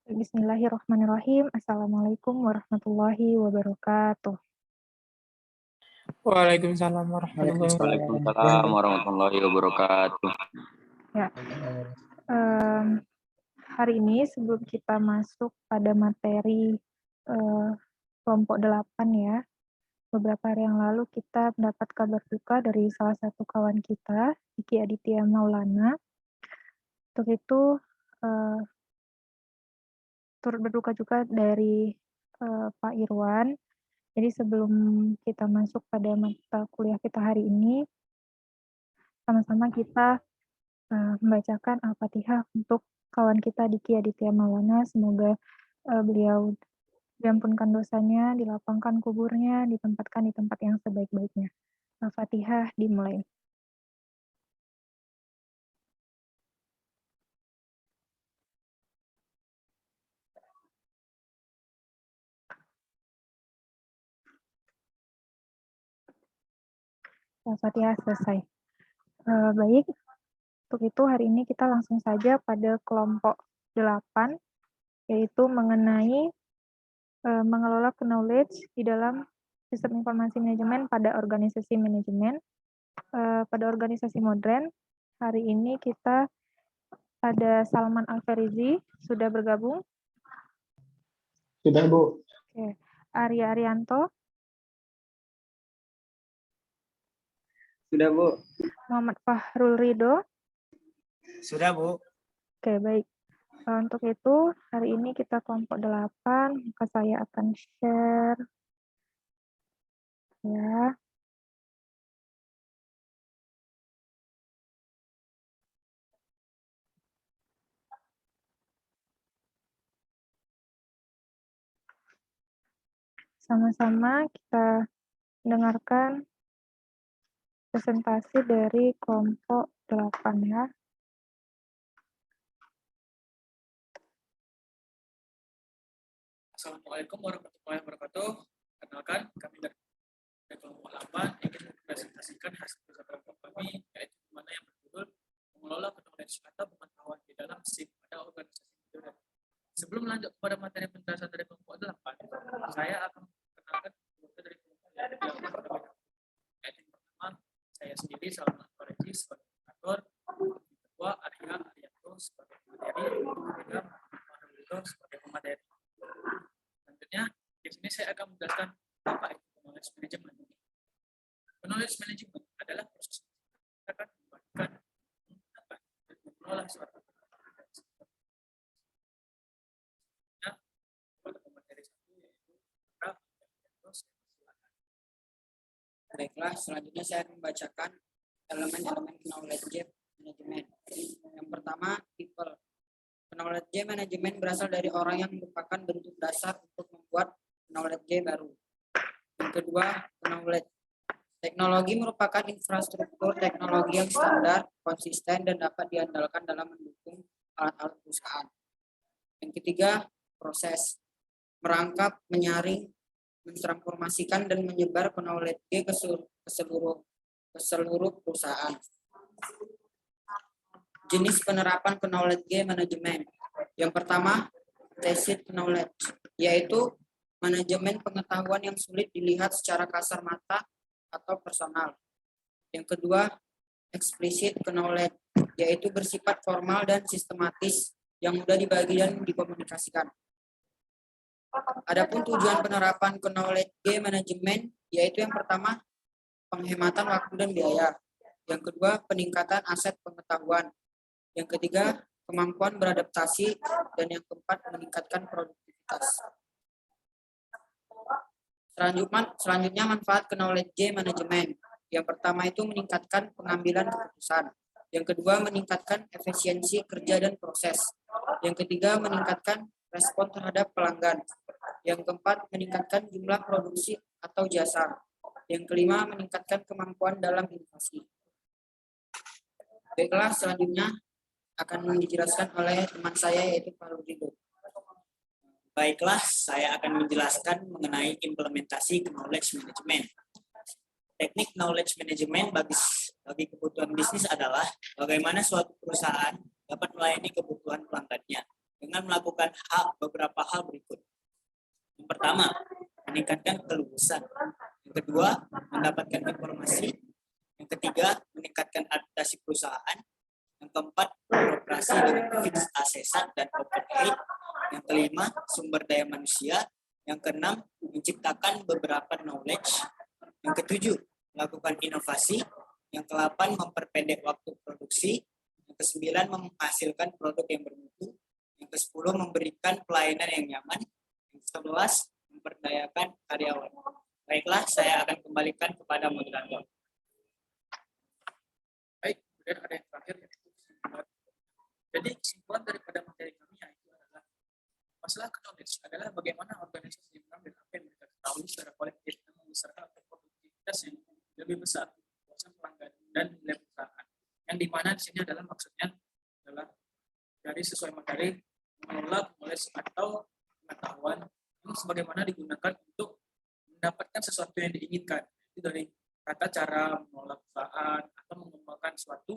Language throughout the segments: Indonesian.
Bismillahirrahmanirrahim. Assalamualaikum warahmatullahi wabarakatuh. Waalaikumsalam warahmatullahi Waalaikumsalam wabarakatuh. warahmatullahi wabarakatuh. Ya, hari ini sebelum kita masuk pada materi kelompok 8 ya, beberapa hari yang lalu kita mendapat kabar duka dari salah satu kawan kita, Diki Aditya Maulana. Untuk itu turut berduka juga dari Pak Irwan. Jadi sebelum kita masuk pada mata kuliah kita hari ini, sama-sama kita membacakan Al-Fatihah untuk kawan kita Diki Aditya Maulana. Semoga beliau diampunkan dosanya, dilapangkan kuburnya, ditempatkan di tempat yang sebaik-baiknya. Al-Fatihah dimulai. Al-Fatihah selesai. Baik, untuk itu hari ini kita langsung saja pada kelompok 8, yaitu mengenai mengelola knowledge di dalam sistem informasi manajemen pada organisasi manajemen. Pada organisasi modern, hari ini kita ada Salman Alferizi, sudah bergabung. Sudah, Bu. Oke. Arya Arianto. Sudah, Bu. Muhammad Fahrul Ridho. Sudah, Bu. Oke, baik. Untuk itu, hari ini kita kelompok 8, maka saya akan share. Ya. Sama-sama kita dengarkan presentasi dari kelompok 8 ya. Assalamualaikum warahmatullahi wabarakatuh. Kenalkan, kami dari kelompok 8 ingin mempresentasikan hasil kerja kelompok kami, yaitu mana yang berjudul mengelola knowledge atau pengetahuan di dalam SIP pada organisasi modern. Sebelum lanjut kepada materi penjelasan dari kelompok 8, saya akan memperkenalkan anggota dari kelompok yang berbeda. Yaitu pertama, saya sendiri Salman Alferizi sebagai moderator, kedua Arya Arianto sebagai pemateri, ketiga Muhammad Ridho sebagai pemateri. Selanjutnya, di sini saya akan menjelaskan apa itu knowledge management. Knowledge management adalah proses kita akan membagikan, menggunakan, dan mengelola suatu pada pemateri satu yaitu Baiklah, selanjutnya saya akan membacakan elemen-elemen knowledge management. Yang pertama, people. Knowledge management berasal dari orang yang merupakan bentuk dasar untuk membuat knowledge baru. Yang kedua, knowledge. Teknologi merupakan infrastruktur teknologi yang standar, konsisten, dan dapat diandalkan dalam mendukung alat-alat perusahaan. Yang ketiga, proses. Merangkap, menyaring, mentransformasikan, dan menyebar knowledge ke seluruh perusahaan. Jenis penerapan knowledge management. Yang pertama, tacit knowledge, yaitu manajemen pengetahuan yang sulit dilihat secara kasar mata atau personal. Yang kedua, explicit knowledge, yaitu bersifat formal dan sistematis yang mudah dibagi dan dikomunikasikan. Adapun tujuan penerapan knowledge management, yaitu yang pertama, penghematan waktu dan biaya. Yang kedua, peningkatan aset pengetahuan. Yang ketiga, kemampuan beradaptasi. Dan yang keempat, meningkatkan produktivitas. Selanjutnya manfaat knowledge management. Yang pertama itu meningkatkan pengambilan keputusan. Yang kedua, meningkatkan efisiensi kerja dan proses. Yang ketiga, meningkatkan respon terhadap pelanggan. Yang keempat, meningkatkan jumlah produksi atau jasa. Yang kelima, meningkatkan kemampuan dalam inovasi. Baiklah, selanjutnya akan dijelaskan oleh teman saya yaitu Pak Ridho. Baiklah, saya akan menjelaskan mengenai implementasi knowledge management. Teknik knowledge management bagi kebutuhan bisnis adalah bagaimana suatu perusahaan dapat melayani kebutuhan pelanggannya dengan melakukan beberapa hal berikut. Yang pertama, meningkatkan kelulusan. Yang kedua, mendapatkan informasi. Yang ketiga, meningkatkan adaptasi perusahaan. Yang keempat, beroperasi dengan fixed asset dan overhead. Yang kelima, sumber daya manusia. Yang keenam, menciptakan beberapa knowledge. Yang ketujuh, melakukan inovasi. Yang ke-8, memperpendek waktu produksi. Yang ke-9, menghasilkan produk yang bermutu. Yang ke-10, memberikan pelayanan yang nyaman. Yang ke-11, memperdayakan karyawan. Baiklah, saya akan kembalikan kepada moderator. Baik, kemudian ada yang terakhir yaitu kesimpulan. Jadi kesimpulan daripada materi kami yaitu adalah masalah knowledge adalah bagaimana organisasi mengambil apa yang mereka ketahui secara kolektif dan membesarkan produktivitas yang lebih besar, kepuasan pelanggan dan nilai perusahaan. Yang dimana di sini adalah maksudnya adalah dari sesuai materi mengelola knowledge atau pengetahuan yang sebagaimana digunakan untuk mendapatkan sesuatu yang diinginkan. Itu dari kata cara mengelola perusahaan atau mengembangkan suatu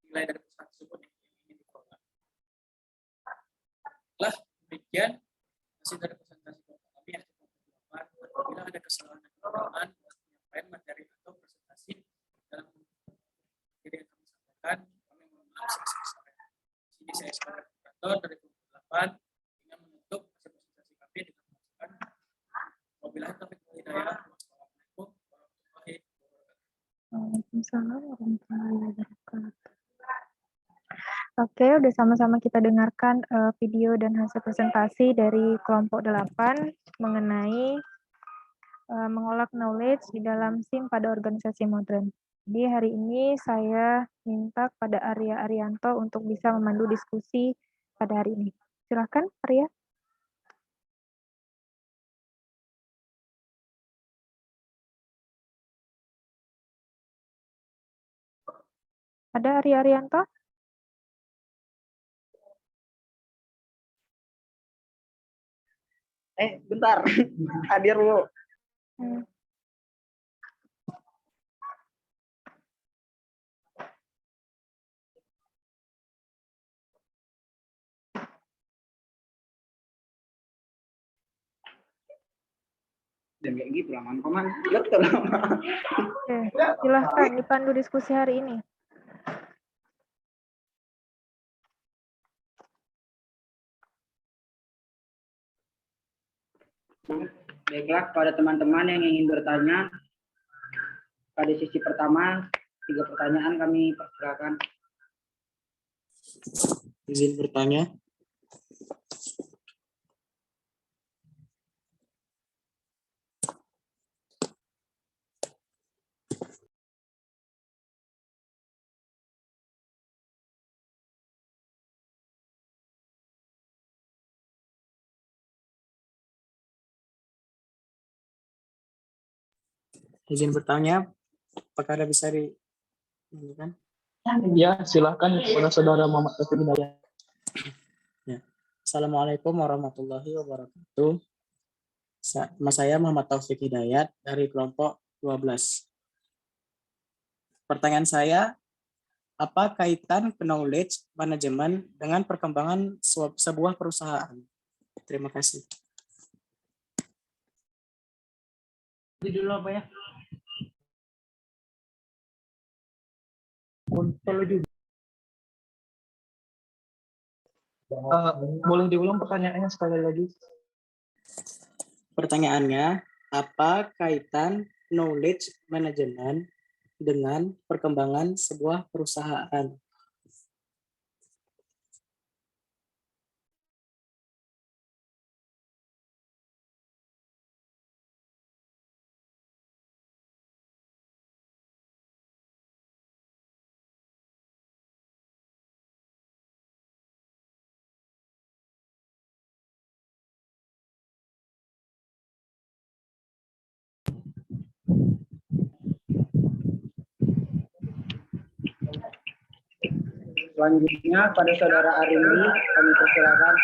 nilai dari perusahaan tersebut yang ingin dikelola. Setelah demikian, hasil dari presentasi kami yang apabila ada kesalahan dan kekurangan penyampaian materi atau presentasi dalam materi yang kami sampaikan, kami mohon maaf sebesar-besarnya. Di sini saya sebagai moderator dari kelompok 8 ingin menutup hasil presentasi kami dengan mengatakan wabillahi taufiq wal hidayah. Wassalamualaikum warahmatullahi wabarakatuh. Waalaikumsalam warahmatullahi wabarakatuh. Oke, udah sama-sama kita dengarkan video dan hasil presentasi dari kelompok 8 mengenai mengolah knowledge di dalam SIM pada organisasi modern. Jadi hari ini saya minta kepada Arya Arianto untuk bisa memandu diskusi pada hari ini. Silakan, Arya. Ada Arya Arianto? Bentar. Hadir dulu. Dan kayak gitu lah, man. Betul. Oke, silahkan dipandu diskusi hari ini. Baiklah, pada teman-teman yang ingin bertanya, pada sesi pertama, 3 pertanyaan kami persilakan. Izin bertanya. Izin bertanya, apakah ada bisa di ini kan? Ya, silakan kepada saudara Muhammad Taufik Hidayat. Ya. Assalamualaikum warahmatullahi wabarakatuh. Nama saya Muhammad Taufik Hidayat dari kelompok 12. Pertanyaan saya, apa kaitan knowledge management dengan perkembangan sebuah perusahaan? Terima kasih. Dulu apa ya? Boleh diulang pertanyaannya sekali lagi? Pertanyaannya, apa kaitan knowledge management dengan perkembangan sebuah perusahaan? Selanjutnya pada saudara Arindi kami persilakan.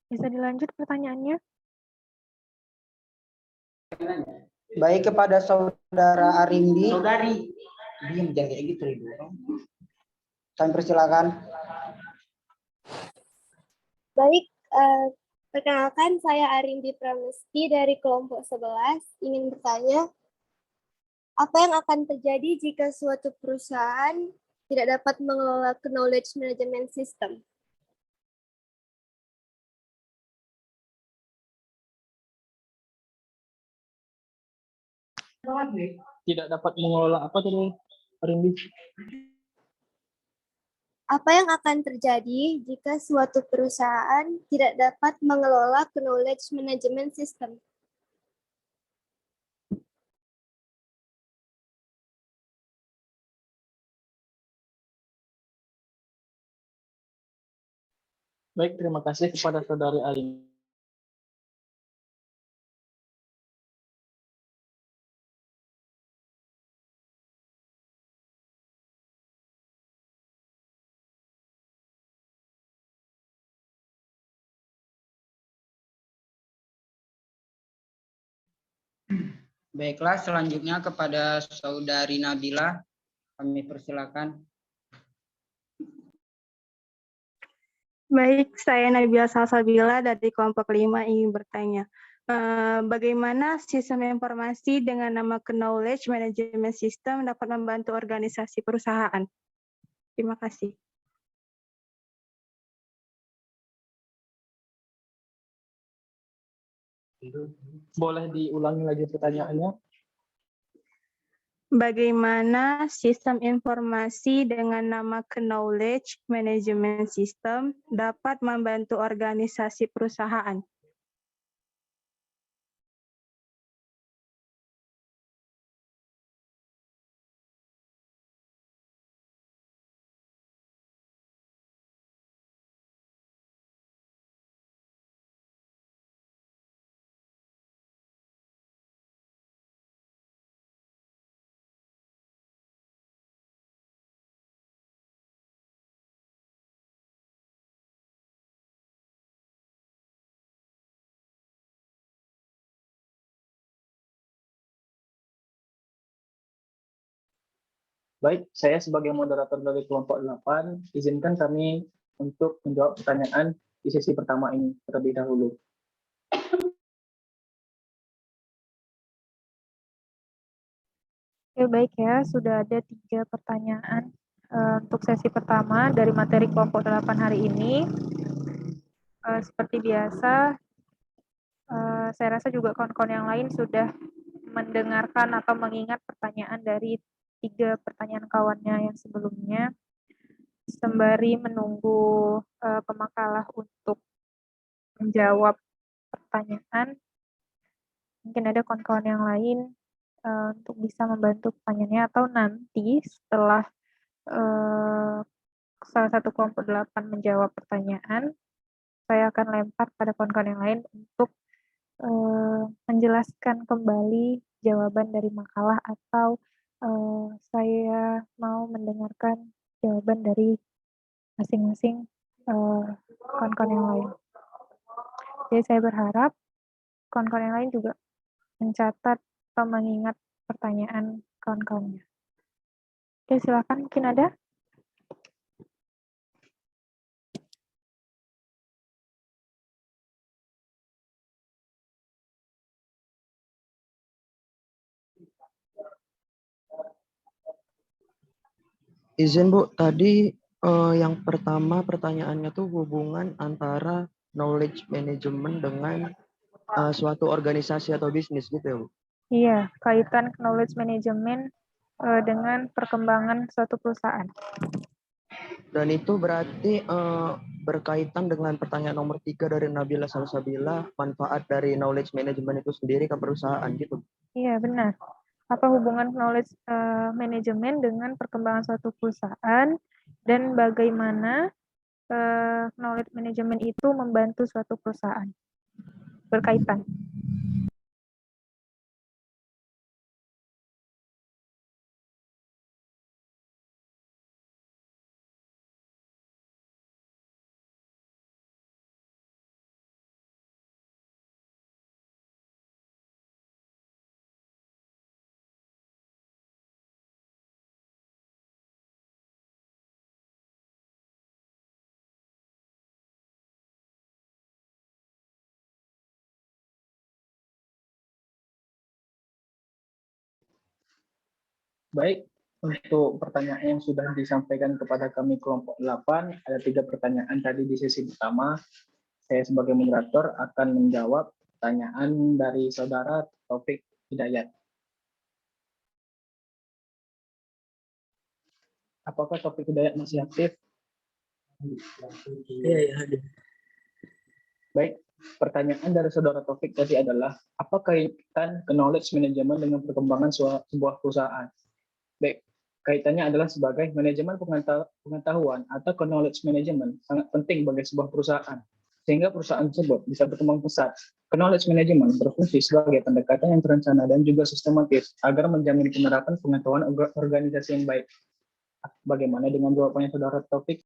Bisa dilanjut pertanyaannya? Baik, kepada saudara Arindi. Saudari. Diam, jangan kayak gitu Ibu. Kami persilakan. Baik, perkenalkan saya Arindi Pramesti dari kelompok 11. Ingin bertanya, apa yang akan terjadi jika suatu perusahaan tidak dapat mengelola knowledge management system? Tidak dapat mengelola apa tadi, Rindi? Apa yang akan terjadi jika suatu perusahaan tidak dapat mengelola knowledge management system? Baik, terima kasih kepada saudari Alim. Baiklah, selanjutnya kepada saudari Nabila, kami persilakan. Baik, saya Nabila Salsabila dari kelompok 5 ingin bertanya. Bagaimana sistem informasi dengan nama Knowledge Management System dapat membantu organisasi perusahaan? Terima kasih. Boleh diulangi lagi pertanyaannya? Bagaimana sistem informasi dengan nama Knowledge Management System dapat membantu organisasi perusahaan? Baik, saya sebagai moderator dari kelompok 8, izinkan kami untuk menjawab pertanyaan di sesi pertama ini terlebih dahulu. Oke, baik ya, sudah ada 3 pertanyaan untuk sesi pertama dari materi kelompok 8 hari ini. Seperti biasa, saya rasa juga kawan-kawan yang lain sudah mendengarkan atau mengingat pertanyaan dari 3 pertanyaan kawannya yang sebelumnya. Sembari menunggu pemakalah untuk menjawab pertanyaan, mungkin ada kawan-kawan yang lain untuk bisa membantu pertanyaannya, atau nanti setelah salah satu kelompok 8 menjawab pertanyaan, saya akan lempar pada kawan-kawan yang lain untuk menjelaskan kembali jawaban dari makalah, atau saya mau mendengarkan jawaban dari masing-masing kawan-kawan yang lain. Jadi saya berharap kawan-kawan yang lain juga mencatat atau mengingat pertanyaan kawan-kawannya. Oke, silakan, mungkin ada? Izin Bu, tadi yang pertama pertanyaannya tuh hubungan antara knowledge management dengan suatu organisasi atau bisnis gitu ya Bu? Iya, kaitan knowledge management dengan perkembangan suatu perusahaan. Dan itu berarti berkaitan dengan pertanyaan nomor 3 dari Nabila Salsabila, manfaat dari knowledge management itu sendiri ke perusahaan gitu. Iya, benar. Apa hubungan knowledge management dengan perkembangan suatu perusahaan, dan bagaimana knowledge management itu membantu suatu perusahaan? Berkaitan. Baik, untuk pertanyaan yang sudah disampaikan kepada kami kelompok 8, ada 3 pertanyaan tadi di sesi pertama. Saya sebagai moderator akan menjawab pertanyaan dari saudara Taufik Hidayat. Apakah Taufik Hidayat masih aktif? Iya, hadir. Baik, pertanyaan dari saudara Taufik tadi adalah, apa kaitan knowledge management dengan perkembangan sebuah perusahaan? Baik, kaitannya adalah sebagai manajemen pengetahuan atau knowledge management sangat penting bagi sebuah perusahaan, sehingga perusahaan tersebut bisa berkembang pesat. Knowledge management berfungsi sebagai pendekatan yang terencana dan juga sistematis agar menjamin penerapan pengetahuan organisasi yang baik. Bagaimana dengan jawabannya saudara Taufik?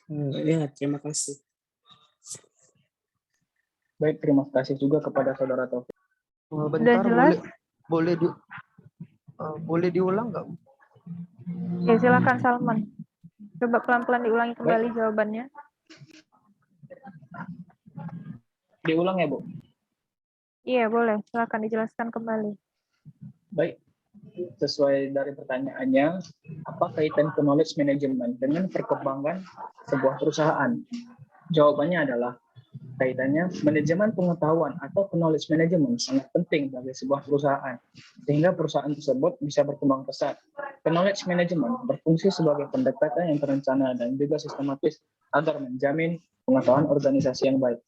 Ya, terima kasih. Baik, terima kasih juga kepada saudara Taufik. Bentar, jelas? boleh diulang nggak? Ya, silakan Salman. Coba pelan-pelan diulangi kembali jawabannya. Diulang ya, Bu? Iya, boleh. Silakan dijelaskan kembali. Baik, sesuai dari pertanyaannya, apa kaitan knowledge management dengan perkembangan sebuah perusahaan? Jawabannya adalah, kaitannya manajemen pengetahuan atau knowledge management sangat penting bagi sebuah perusahaan, sehingga perusahaan tersebut bisa berkembang pesat. Knowledge management berfungsi sebagai pendekatan yang terencana dan juga sistematis agar menjamin pengetahuan organisasi yang baik.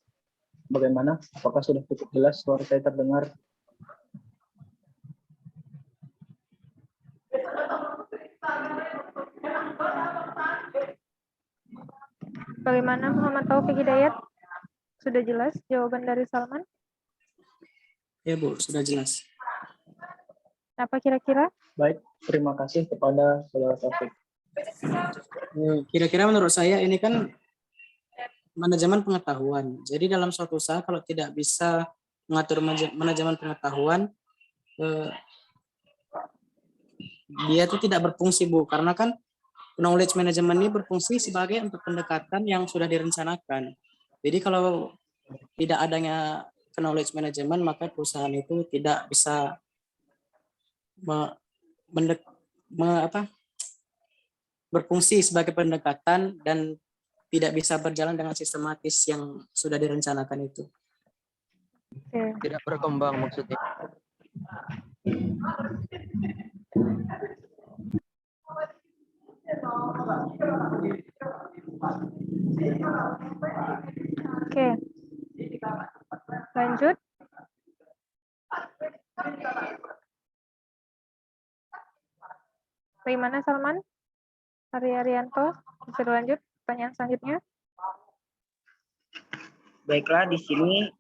Bagaimana? Apakah sudah cukup jelas suara saya terdengar? Bagaimana Muhammad Taufik Hidayat? Sudah jelas jawaban dari Salman? Ya, Bu, sudah jelas. Apa kira-kira? Baik, terima kasih kepada saudara Taufik. Kira-kira menurut saya ini kan manajemen pengetahuan. Jadi dalam suatu usaha kalau tidak bisa mengatur manajemen pengetahuan, dia itu tidak berfungsi, Bu. Karena kan knowledge management ini berfungsi sebagai untuk pendekatan yang sudah direncanakan. Jadi kalau tidak adanya knowledge management, maka perusahaan itu tidak bisa berfungsi sebagai pendekatan dan tidak bisa berjalan dengan sistematis yang sudah direncanakan itu. Tidak berkembang maksudnya. Oke. Lanjut. Bagaimana Salman? Arianto, bisa lanjut pertanyaan selanjutnya. Baiklah, di sini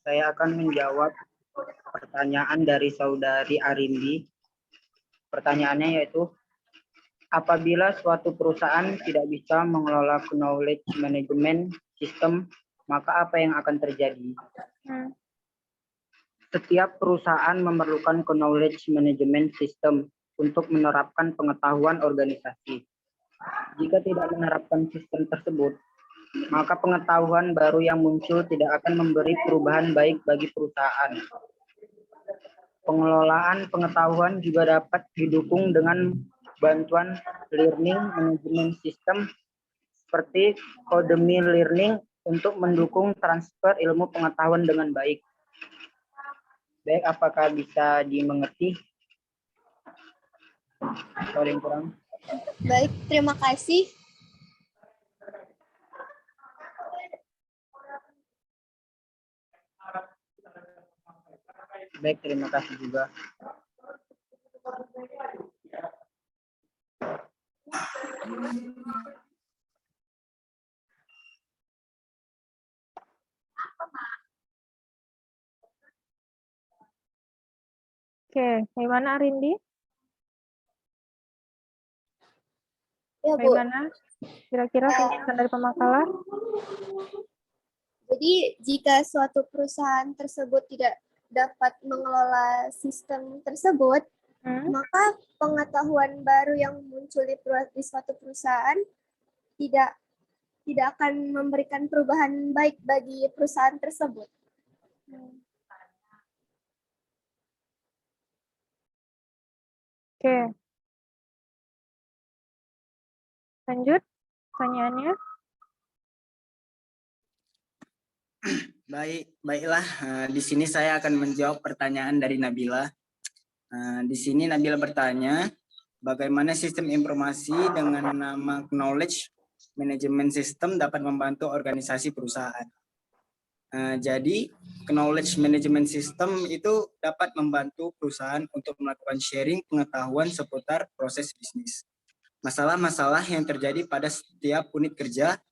saya akan menjawab pertanyaan dari saudari Arindi. Pertanyaannya yaitu, apabila suatu perusahaan tidak bisa mengelola knowledge management system, maka apa yang akan terjadi? Setiap perusahaan memerlukan knowledge management system untuk menerapkan pengetahuan organisasi. Jika tidak menerapkan sistem tersebut, maka pengetahuan baru yang muncul tidak akan memberi perubahan baik bagi perusahaan. Pengelolaan pengetahuan juga dapat didukung dengan bantuan learning management system seperti Codemy Learning untuk mendukung transfer ilmu pengetahuan dengan baik. Baik, apakah bisa dimengerti? Sorry, yang kurang. Baik, terima kasih. Baik, terima kasih juga. Oke, bagaimana Arindi? Ya, Bu. Bagaimana kira-kira penjelasan dari pemakalah? Jadi, jika suatu perusahaan tersebut tidak dapat mengelola sistem tersebut, maka pengetahuan baru yang muncul di suatu perusahaan tidak akan memberikan perubahan baik bagi perusahaan tersebut. Oke. Lanjut pertanyaannya. Baiklah. Di sini saya akan menjawab pertanyaan dari Nabila. Di sini Nabila bertanya, bagaimana sistem informasi dengan nama Knowledge Management System dapat membantu organisasi perusahaan? Jadi, Knowledge Management System itu dapat membantu perusahaan untuk melakukan sharing pengetahuan seputar proses bisnis, masalah-masalah yang terjadi pada setiap unit kerja,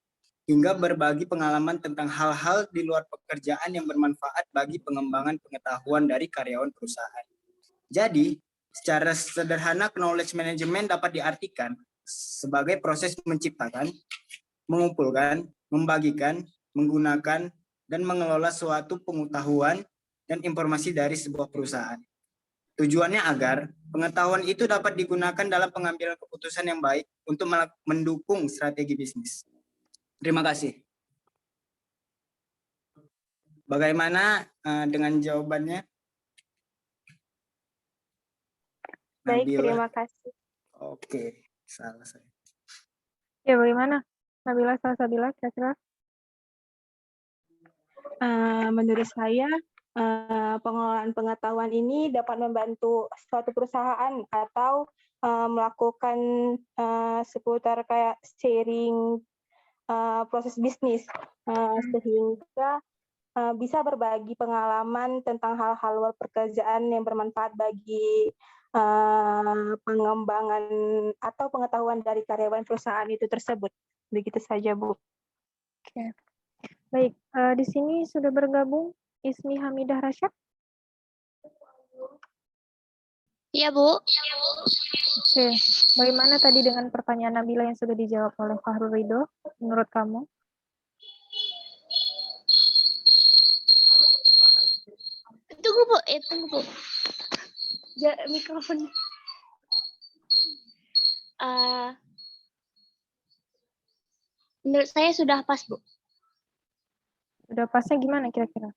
hingga berbagi pengalaman tentang hal-hal di luar pekerjaan yang bermanfaat bagi pengembangan pengetahuan dari karyawan perusahaan. Jadi, secara sederhana, knowledge management dapat diartikan sebagai proses menciptakan, mengumpulkan, membagikan, menggunakan, dan mengelola suatu pengetahuan dan informasi dari sebuah perusahaan. Tujuannya agar pengetahuan itu dapat digunakan dalam pengambilan keputusan yang baik untuk mendukung strategi bisnis. Terima kasih. Bagaimana dengan jawabannya? Baik, Nabila. terima kasih. Oke, salah saya. Ya, bagaimana? Nabila Salsabila, kira-kira? Menurut saya, pengelolaan pengetahuan ini dapat membantu suatu perusahaan atau melakukan seputar kayak sharing proses bisnis, sehingga bisa berbagi pengalaman tentang hal-hal luar pekerjaan yang bermanfaat bagi pengembangan atau pengetahuan dari karyawan perusahaan itu tersebut. Begitu saja, Bu. Oke. Baik, di sini sudah bergabung Ismi Hamidah Rasyad. Iya, Bu. Oke, bagaimana tadi dengan pertanyaan Nabila yang sudah dijawab oleh Fahrul Ridho, menurut kamu? Tunggu, Bu. Tunggu, Bu. Mikrofon. Menurut saya sudah pas, Bu. Sudah pasnya gimana kira-kira?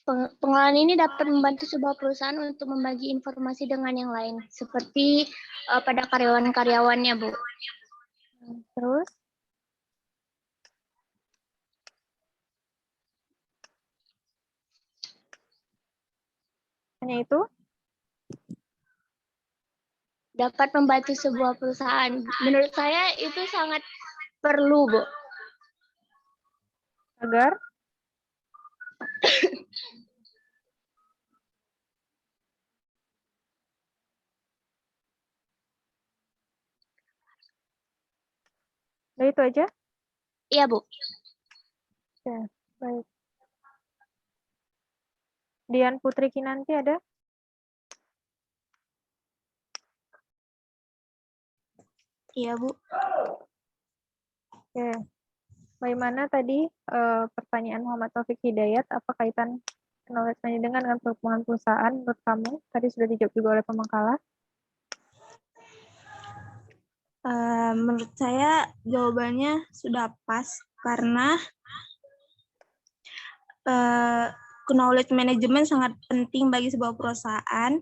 Pengelolaan ini dapat membantu sebuah perusahaan untuk membagi informasi dengan yang lain, seperti pada karyawan-karyawannya, Bu. Terus? Hanya itu? Dapat membantu sebuah perusahaan. Menurut saya itu sangat perlu, Bu. Agar? Nah, itu aja? Iya, Bu. Oke, baik. Dian Putri Kinanti ada? Iya, Bu. Oke. Bagaimana tadi pertanyaan Muhammad Taufik Hidayat, apa kaitan knowledge management dengan perkembangan perusahaan menurut kamu? Tadi sudah dijawab juga oleh pemangkala. Menurut saya jawabannya sudah pas karena knowledge management sangat penting bagi sebuah perusahaan.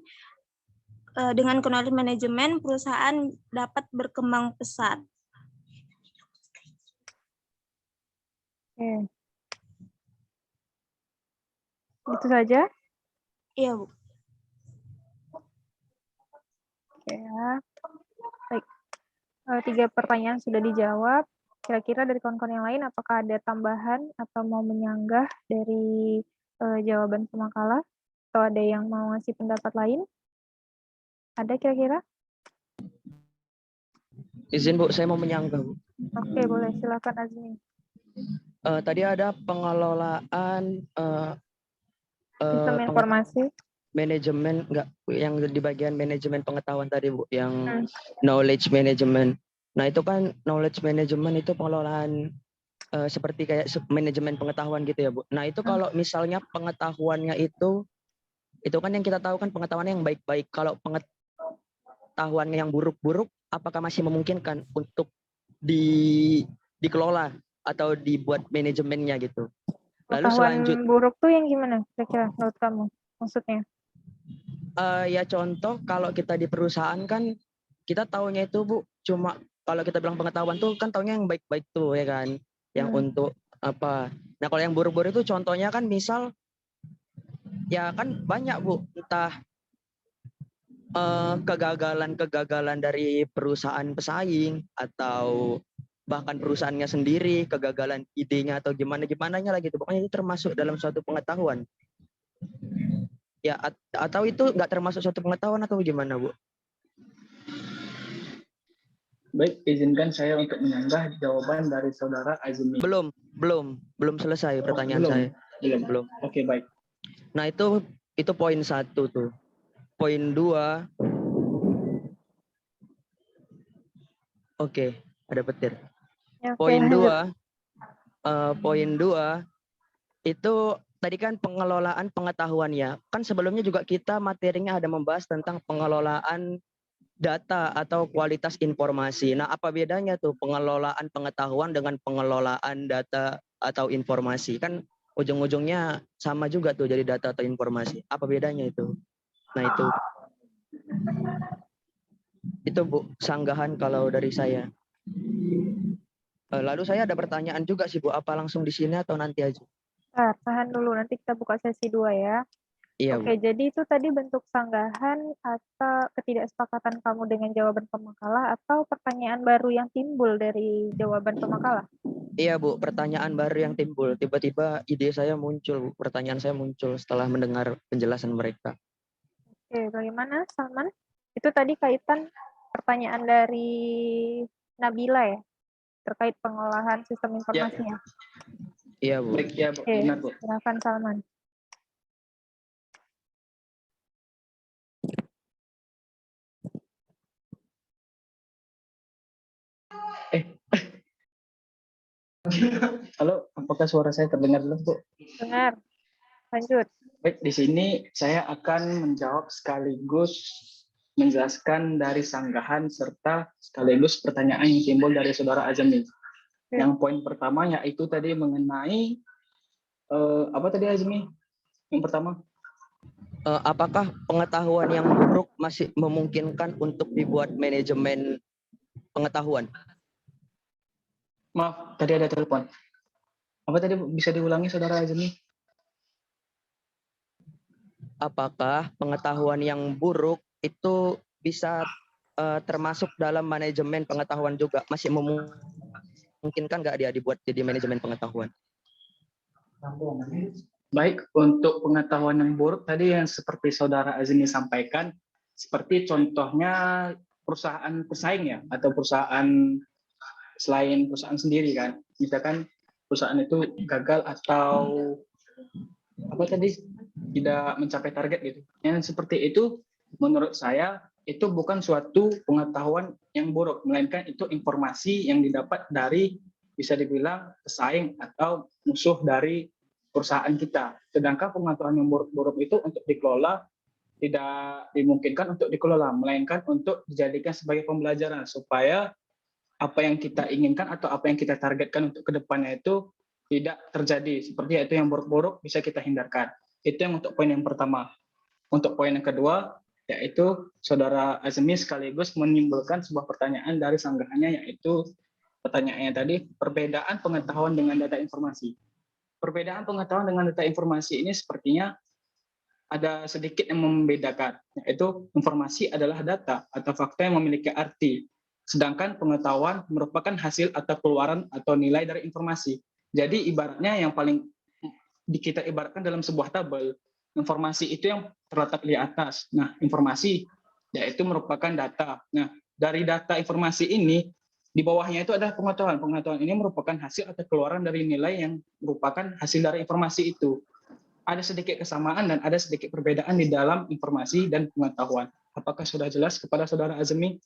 Dengan knowledge management, perusahaan dapat berkembang pesat. Oke. Itu saja? Iya, Bu. Oke ya. Baik. 3 pertanyaan sudah dijawab. Kira-kira dari kawan-kawan yang lain, apakah ada tambahan atau mau menyanggah dari jawaban pemangkala? Atau ada yang mau ngasih pendapat lain? Ada kira-kira? Izin Bu, saya mau menyanggah Bu. Oke, boleh. Silakan Azmi. Tadi ada pengelolaan Sistem informasi. manajemen, enggak, yang di bagian manajemen pengetahuan tadi Bu, yang knowledge management. Nah itu kan knowledge management itu pengelolaan seperti kayak manajemen pengetahuan gitu ya Bu. Nah itu kalau misalnya pengetahuannya itu kan yang kita tahu kan pengetahuannya yang baik-baik. Kalau pengetahuannya yang buruk-buruk, apakah masih memungkinkan untuk dikelola atau dibuat manajemennya gitu? Lalu Pengetahuan buruk tuh yang gimana kira-kira menurut kamu? Maksudnya? Ya contoh kalau kita di perusahaan kan kita taunya itu Bu cuma kalau kita bilang pengetahuan tuh kan taunya yang baik-baik tuh ya kan, yang untuk apa. Nah kalau yang buruk-buruk itu contohnya kan misal ya kan banyak Bu, entah kegagalan-kegagalan dari perusahaan pesaing atau bahkan perusahaannya sendiri, kegagalan idenya atau gimana-gimananya lah gitu. Pokoknya itu termasuk dalam suatu pengetahuan. Ya atau itu nggak termasuk suatu pengetahuan atau gimana Bu? Baik, izinkan saya untuk menyanggah jawaban dari saudara Azmi. Belum selesai pertanyaan belum. saya. Belum. Oke, baik. Nah itu poin 1 tuh. Poin 2. Oke, ada petir. Ya, Poin 2. Poin 2 itu tadi kan pengelolaan pengetahuannya. Kan sebelumnya juga kita materinya ada membahas tentang pengelolaan data atau kualitas informasi. Nah, apa bedanya tuh pengelolaan pengetahuan dengan pengelolaan data atau informasi? Kan ujung-ujungnya sama juga tuh jadi data atau informasi. Apa bedanya itu? Nah, itu Bu, sanggahan kalau dari saya. Lalu saya ada pertanyaan juga sih Bu, apa langsung di sini atau nanti aja? Tahan dulu, nanti kita buka sesi 2 ya. Iya, Oke, Bu. jadi itu tadi bentuk sanggahan atau ketidaksepakatan kamu dengan jawaban pemakalah atau pertanyaan baru yang timbul dari jawaban pemakalah? Iya Bu, pertanyaan baru yang timbul. Tiba-tiba ide saya muncul, Bu. Pertanyaan saya muncul setelah mendengar penjelasan mereka. Oke, bagaimana Salman? Itu tadi kaitan pertanyaan dari Nabila ya, terkait pengolahan sistem informasi ya? Iya Bu. Baik, ya Bu. Oke, Benar Bu. silakan Salman. Halo, apakah suara saya terdengar dulu Bu? Dengar, lanjut. Baik, di sini saya akan menjawab sekaligus menjelaskan dari sanggahan serta sekaligus pertanyaan yang timbul dari saudara Azmi. Yang poin pertama yaitu tadi mengenai apa tadi Azmi? Yang pertama? Apakah pengetahuan yang buruk masih memungkinkan untuk dibuat manajemen pengetahuan? Maaf, tadi ada telepon. Apa tadi bisa diulangi saudara Azmi? Apakah pengetahuan yang buruk itu bisa termasuk dalam manajemen pengetahuan juga? Masih memungkinkan nggak dia dibuat jadi manajemen pengetahuan? Baik, untuk pengetahuan yang buruk tadi yang seperti saudara Azmi sampaikan, seperti contohnya perusahaan pesaing ya, atau perusahaan selain perusahaan sendiri kan. Misalkan perusahaan itu gagal atau apa tadi tidak mencapai target gitu. Yang seperti itu menurut saya itu bukan suatu pengetahuan yang buruk, melainkan itu informasi yang didapat dari bisa dibilang pesaing atau musuh dari perusahaan kita. Sedangkan pengetahuan yang buruk-buruk itu untuk dikelola tidak dimungkinkan untuk dikelola, melainkan untuk dijadikan sebagai pembelajaran supaya apa yang kita inginkan atau apa yang kita targetkan untuk kedepannya itu tidak terjadi. Seperti itu yang buruk-buruk bisa kita hindarkan. Itu yang untuk poin yang pertama. Untuk poin yang kedua, yaitu saudara Azmi sekaligus menimbulkan sebuah pertanyaan dari sanggahannya, yaitu pertanyaannya tadi, perbedaan pengetahuan dengan data informasi. Perbedaan pengetahuan dengan data informasi ini sepertinya ada sedikit yang membedakan, yaitu informasi adalah data atau fakta yang memiliki arti. Sedangkan pengetahuan merupakan hasil atau keluaran atau nilai dari informasi. Jadi ibaratnya yang paling kita ibaratkan dalam sebuah tabel, informasi itu yang terletak di atas. Nah, informasi yaitu merupakan data. Nah, dari data informasi ini, di bawahnya itu adalah pengetahuan. Pengetahuan ini merupakan hasil atau keluaran dari nilai yang merupakan hasil dari informasi itu. Ada sedikit kesamaan dan ada sedikit perbedaan di dalam informasi dan pengetahuan. Apakah sudah jelas kepada saudara Azmi?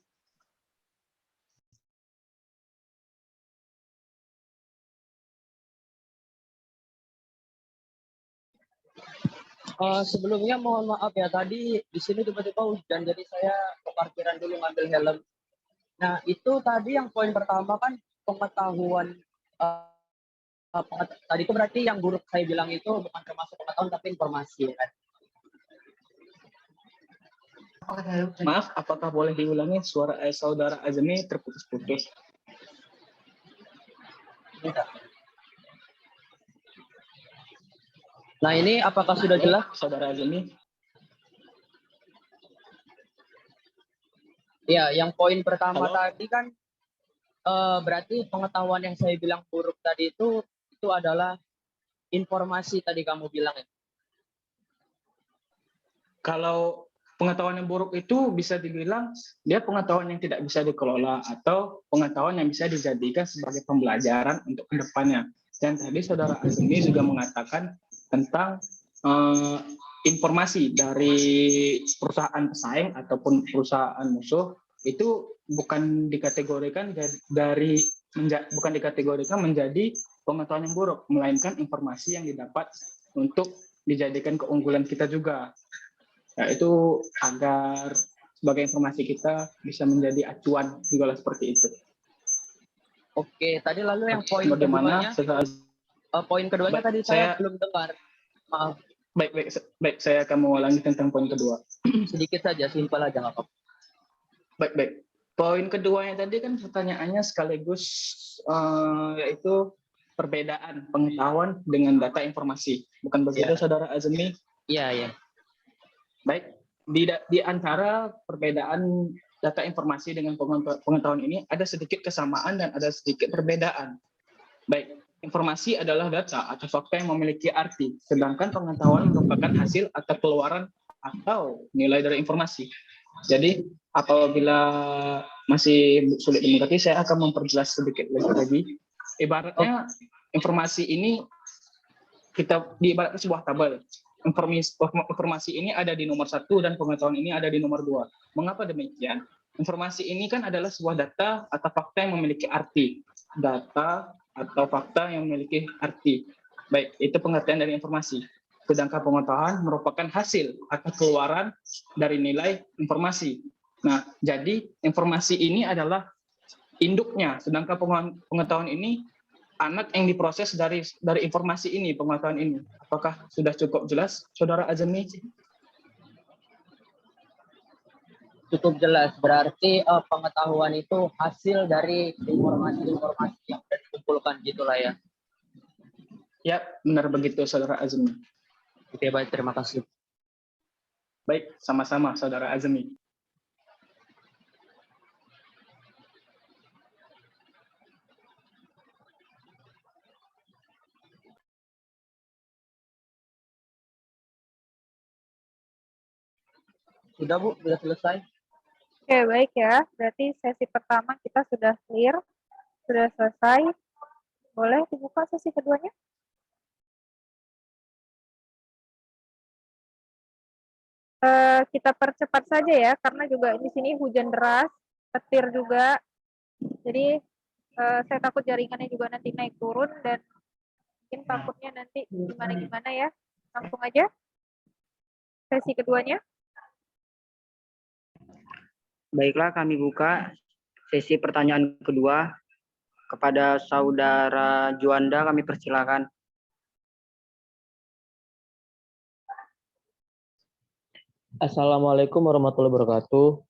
Sebelumnya mohon maaf ya, tadi di sini tiba-tiba hujan, jadi saya ke parkiran dulu ngambil helm. Nah itu tadi yang poin pertama kan pengetahuan tadi itu berarti yang buruk saya bilang itu bukan termasuk pengetahuan tapi informasi kan? Maaf, apakah boleh diulangi? Suara saudara Azmi terputus-putus. Nah ini apakah sudah jelas, saudara Azmi? Ya, yang poin pertama Halo? tadi kan berarti pengetahuan yang saya bilang buruk tadi itu adalah informasi tadi kamu bilang ya. Kalau pengetahuan yang buruk itu bisa dibilang dia pengetahuan yang tidak bisa dikelola atau pengetahuan yang bisa dijadikan sebagai pembelajaran untuk kedepannya. Dan tadi saudara Azmi juga mengatakan tentang informasi dari perusahaan pesaing ataupun perusahaan musuh itu bukan dikategorikan menjadi pengetahuan yang buruk, melainkan informasi yang didapat untuk dijadikan keunggulan kita juga. Ya, itu agar sebagai informasi kita bisa menjadi acuan juga seperti itu. Oke, tadi lalu yang poin bagaimana keduanya, poin keduanya tadi saya belum dengar. Maaf. Baik, saya akan mengulangi tentang poin kedua. Sedikit saja, simpel aja nggak apa-apa. Baik. Poin keduanya tadi kan pertanyaannya sekaligus yaitu perbedaan pengetahuan dengan data informasi. Bukan begitu, saudara Azmi? Iya. Baik, di antara perbedaan data informasi dengan pengetahuan ini ada sedikit kesamaan dan ada sedikit perbedaan. Baik, informasi adalah data atau fakta yang memiliki arti, sedangkan pengetahuan merupakan hasil atau keluaran atau nilai dari informasi. Jadi, apabila masih sulit dimengerti, saya akan memperjelas sedikit lagi. Ibaratnya informasi ini kita diibaratkan sebuah tabel. Informasi ini ada di nomor 1 dan pengetahuan ini ada di nomor 2. Mengapa demikian? Informasi ini kan adalah sebuah data atau fakta yang memiliki arti. Data atau fakta yang memiliki arti. Baik, itu pengertian dari informasi. Sedangkan pengetahuan merupakan hasil atau keluaran dari nilai informasi. Nah, jadi informasi ini adalah induknya, sedangkan pengetahuan ini anak yang diproses dari informasi ini, pengetahuan ini. Apakah sudah cukup jelas, saudara Azmi? Cukup jelas, berarti pengetahuan itu hasil dari informasi-informasi yang sudah dikumpulkan gitulah ya. Ya, benar begitu, saudara Azmi. Oke, baik, terima kasih. Baik, sama-sama, saudara Azmi. Sudah, Bu, sudah selesai. Oke, baik ya. Berarti sesi pertama kita sudah clear, sudah selesai. Boleh dibuka sesi keduanya? Kita percepat saja ya, karena juga di sini hujan deras, petir juga. Jadi saya takut jaringannya juga nanti naik turun dan mungkin takutnya nanti gimana-gimana ya. Langsung aja sesi keduanya. Baiklah, kami buka sesi pertanyaan kedua. Kepada saudara Juanda kami persilakan. Assalamualaikum warahmatullahi wabarakatuh.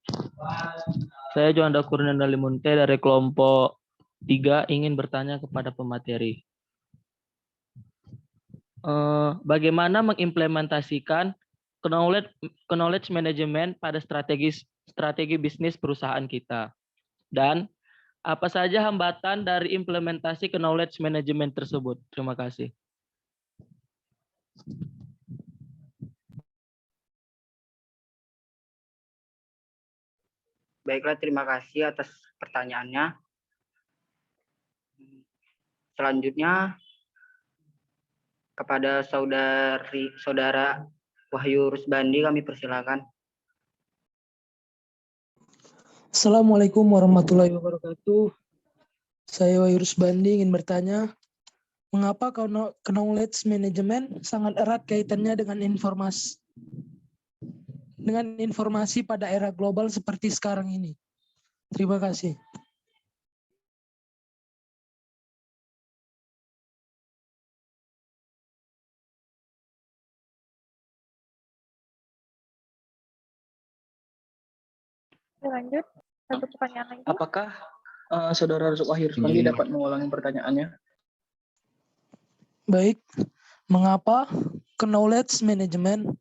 Saya Juanda Kurniawan Limunte dari kelompok 3 ingin bertanya kepada pemateri. Bagaimana mengimplementasikan knowledge management pada strategi bisnis perusahaan kita? Dan apa saja hambatan dari implementasi knowledge management tersebut? Terima kasih. Baiklah, terima kasih atas pertanyaannya. Selanjutnya kepada saudara Wahyu Rusbandi kami persilakan. Assalamualaikum warahmatullahi wabarakatuh. Saya Wahyu Rusbandi ingin bertanya, mengapa knowledge management sangat erat kaitannya dengan informasi pada era global seperti sekarang ini? Terima kasih. Oke, lanjut. Satu pertanyaan lagi. Apakah Saudara Wahyu Rusbandi dapat mengulangi pertanyaannya? Baik. Mengapa knowledge management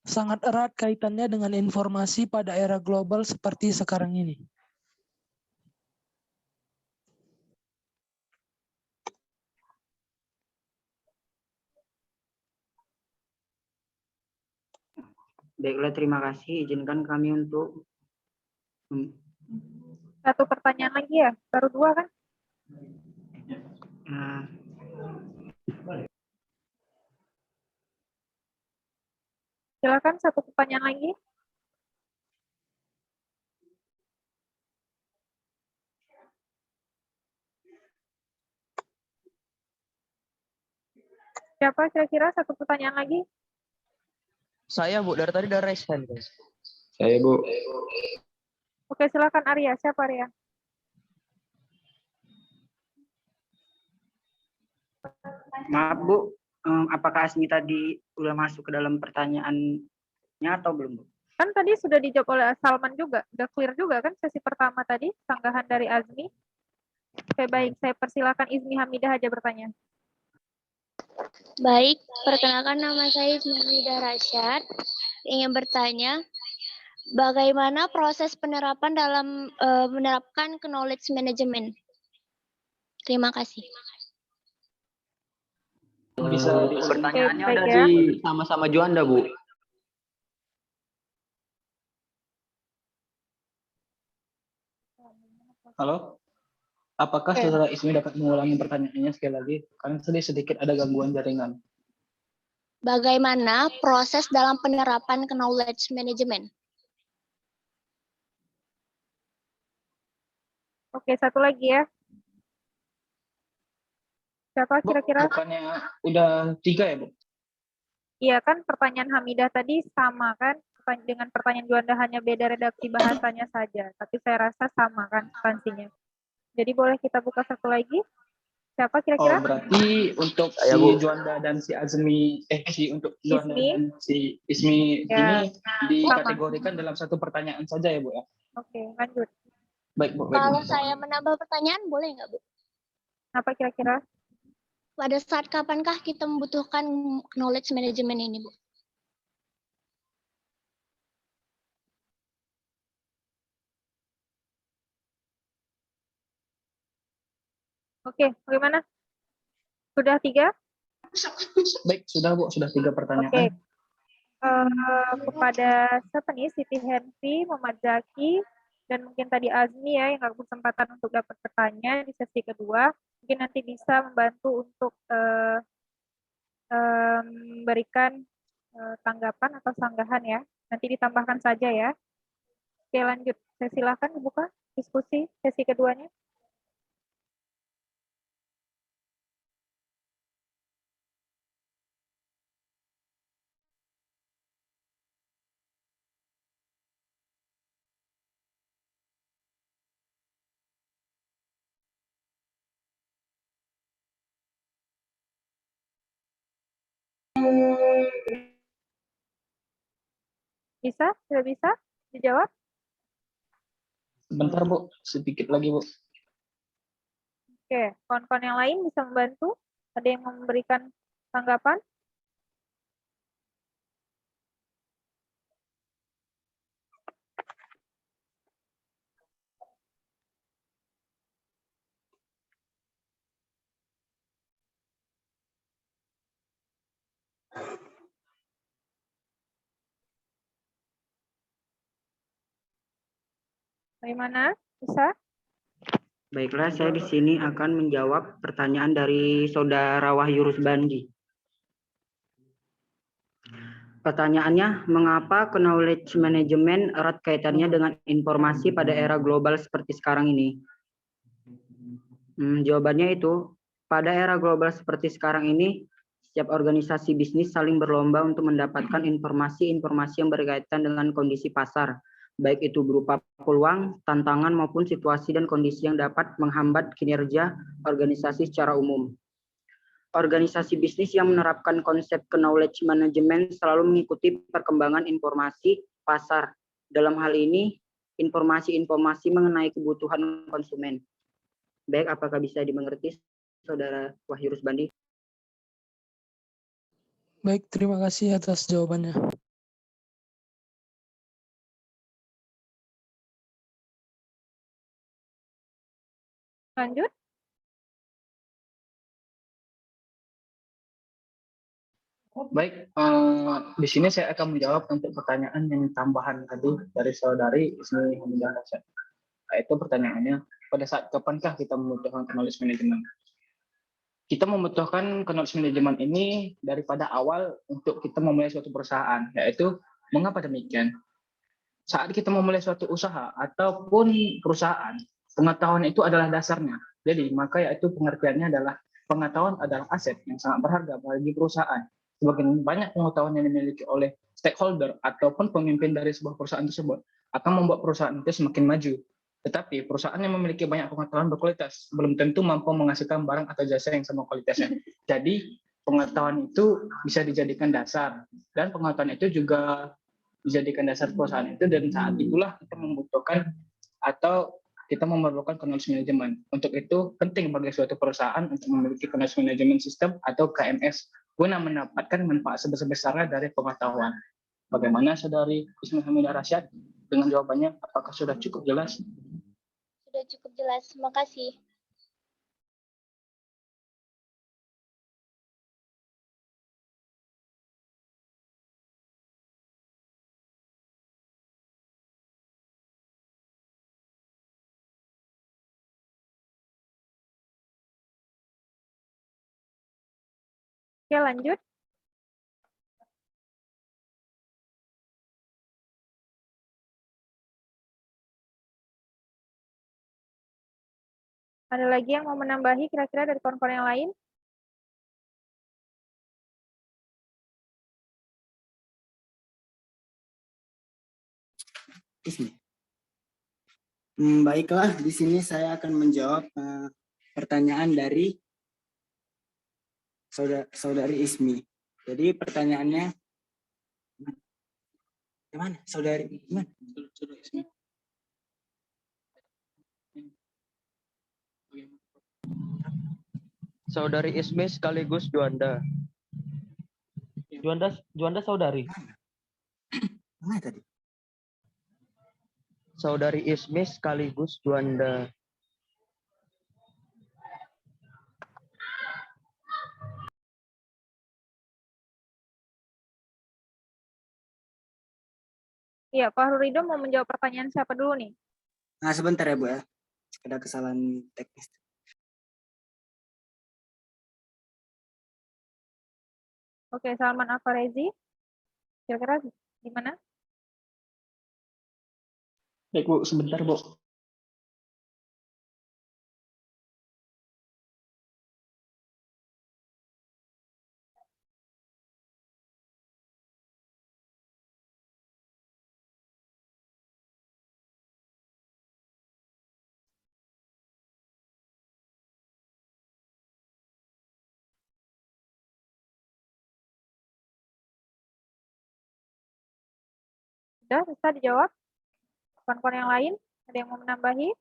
sangat erat kaitannya dengan informasi pada era global seperti sekarang ini? Baiklah, terima kasih. Izinkan kami untuk Satu pertanyaan lagi ya? Baru 2 kan? Silakan satu pertanyaan lagi. Siapa kira-kira satu pertanyaan lagi? Saya Bu, dari tadi udah raise hand guys. Saya Bu. Oke, silakan Arya. Siapa Arya? maaf Bu, apakah Asmi tadi udah masuk ke dalam pertanyaannya atau belum Bu? Kan tadi sudah dijawab oleh Salman juga. Udah clear juga kan sesi pertama tadi, sanggahan dari Azmi. Oke, baik. Saya persilakan Izmi Hamidah aja bertanya. Baik, perkenalkan nama saya Hamidah Rasyad. Ingin bertanya, bagaimana proses penerapan dalam menerapkan knowledge management? Terima kasih. Bisa pertanyaannya baik udah ya. di sama-sama Juanda Bu. Halo? Apakah Oke. Saudara Ismi dapat mengulangi pertanyaannya sekali lagi? Karena tadi sedikit ada gangguan jaringan. Bagaimana proses dalam penerapan knowledge management? Oke, satu lagi ya. Siapa Bu, kira-kira? bukannya udah 3 ya Bu? Iya kan pertanyaan Hamidah tadi sama kan? Dengan pertanyaan Juanda hanya beda redaksi bahasanya saja. Tapi saya rasa sama kan substansinya. Jadi boleh kita buka satu lagi. Siapa Oh, kira-kira? berarti untuk Saya, si Bu. Juanda dan si Azmi, untuk Juanda Ismi. dan si Ismi Ya, ini dikategorikan dalam satu pertanyaan saja ya Bu ya? Oke, lanjut. Baik Bu, baik Bu. Kalau saya menambah pertanyaan, boleh nggak Bu? Apa kira-kira? Pada saat kapankah kita membutuhkan knowledge management ini, Bu? Oke, bagaimana? Sudah 3? Baik, sudah Bu, sudah 3 pertanyaan. Oke. Kepada siapa nih? Siti Henry, Muhammad Zaki, dan mungkin tadi Azmi ya yang nggak kesempatan untuk dapat bertanya di sesi kedua. Mungkin nanti bisa membantu untuk memberikan tanggapan atau sanggahan ya. Nanti ditambahkan saja ya. Oke, lanjut. Saya silakan dibuka diskusi sesi keduanya. Bisa? Sudah bisa dijawab? Sebentar Bu, sedikit lagi Bu. Oke, kawan-kawan yang lain bisa membantu? Ada yang memberikan tanggapan? Bagaimana? Bisa? Baiklah, saya di sini akan menjawab pertanyaan dari Saudara Wahyu Rusbandi. Pertanyaannya, mengapa knowledge management erat kaitannya dengan informasi pada era global seperti sekarang ini? Jawabannya itu, pada era global seperti sekarang ini, setiap organisasi bisnis saling berlomba untuk mendapatkan informasi-informasi yang berkaitan dengan kondisi pasar, baik itu berupa peluang, tantangan, maupun situasi dan kondisi yang dapat menghambat kinerja organisasi secara umum. Organisasi bisnis yang menerapkan konsep knowledge management selalu mengikuti perkembangan informasi pasar. Dalam hal ini, informasi-informasi mengenai kebutuhan konsumen. Baik, apakah bisa dimengerti, Saudara Wahyu Rusbandi? Baik, terima kasih atas jawabannya. Lanjut. Baik, di sini saya akan menjawab untuk pertanyaan yang tambahan tadi dari saudari Ismi Hamidah Rasyad. Itu pertanyaannya, pada saat kapankah kita membutuhkan knowledge management? Kita membutuhkan knowledge management ini daripada awal untuk kita memulai suatu perusahaan, yaitu mengapa demikian? Saat kita memulai suatu usaha ataupun perusahaan, pengetahuan itu adalah dasarnya. Jadi, maka yaitu pengertiannya adalah pengetahuan adalah aset yang sangat berharga bagi perusahaan. Semakin banyak pengetahuan yang dimiliki oleh stakeholder ataupun pemimpin dari sebuah perusahaan tersebut akan membuat perusahaan itu semakin maju. Tetapi perusahaan yang memiliki banyak pengetahuan berkualitas belum tentu mampu menghasilkan barang atau jasa yang sama kualitasnya. Jadi pengetahuan itu bisa dijadikan dasar, dan pengetahuan itu juga dijadikan dasar perusahaan itu, dan saat itulah kita membutuhkan atau kita memerlukan knowledge management. Untuk itu penting bagi suatu perusahaan untuk memiliki knowledge management system atau KMS guna mendapatkan manfaat sebesar-besarnya dari pengetahuan. Bagaimana Saudari Ismi Hamidah Rasyad dengan jawabannya? Apakah sudah cukup jelas? Sudah cukup jelas. Terima kasih. Oke, lanjut. Ada lagi yang mau menambahi kira-kira dari kawan-kawan yang lain? Baiklah, di sini saya akan menjawab pertanyaan dari saudari Ismi. Jadi pertanyaannya, gimana? Saudari gimana? Saudari Ismi sekaligus Juanda. Juanda saudari. Mana tadi? Saudari Ismi sekaligus Juanda. Iya, Pak Rurido mau menjawab pertanyaan siapa dulu nih? Nah, sebentar ya, Bu ya. Ada kesalahan teknis. Oke, Salman Alfarezi. Kira-kira gimana? Baik, Bu, sebentar, Bu. Sudah bisa dijawab? Kawan-kawan yang lain, ada yang mau menambahi?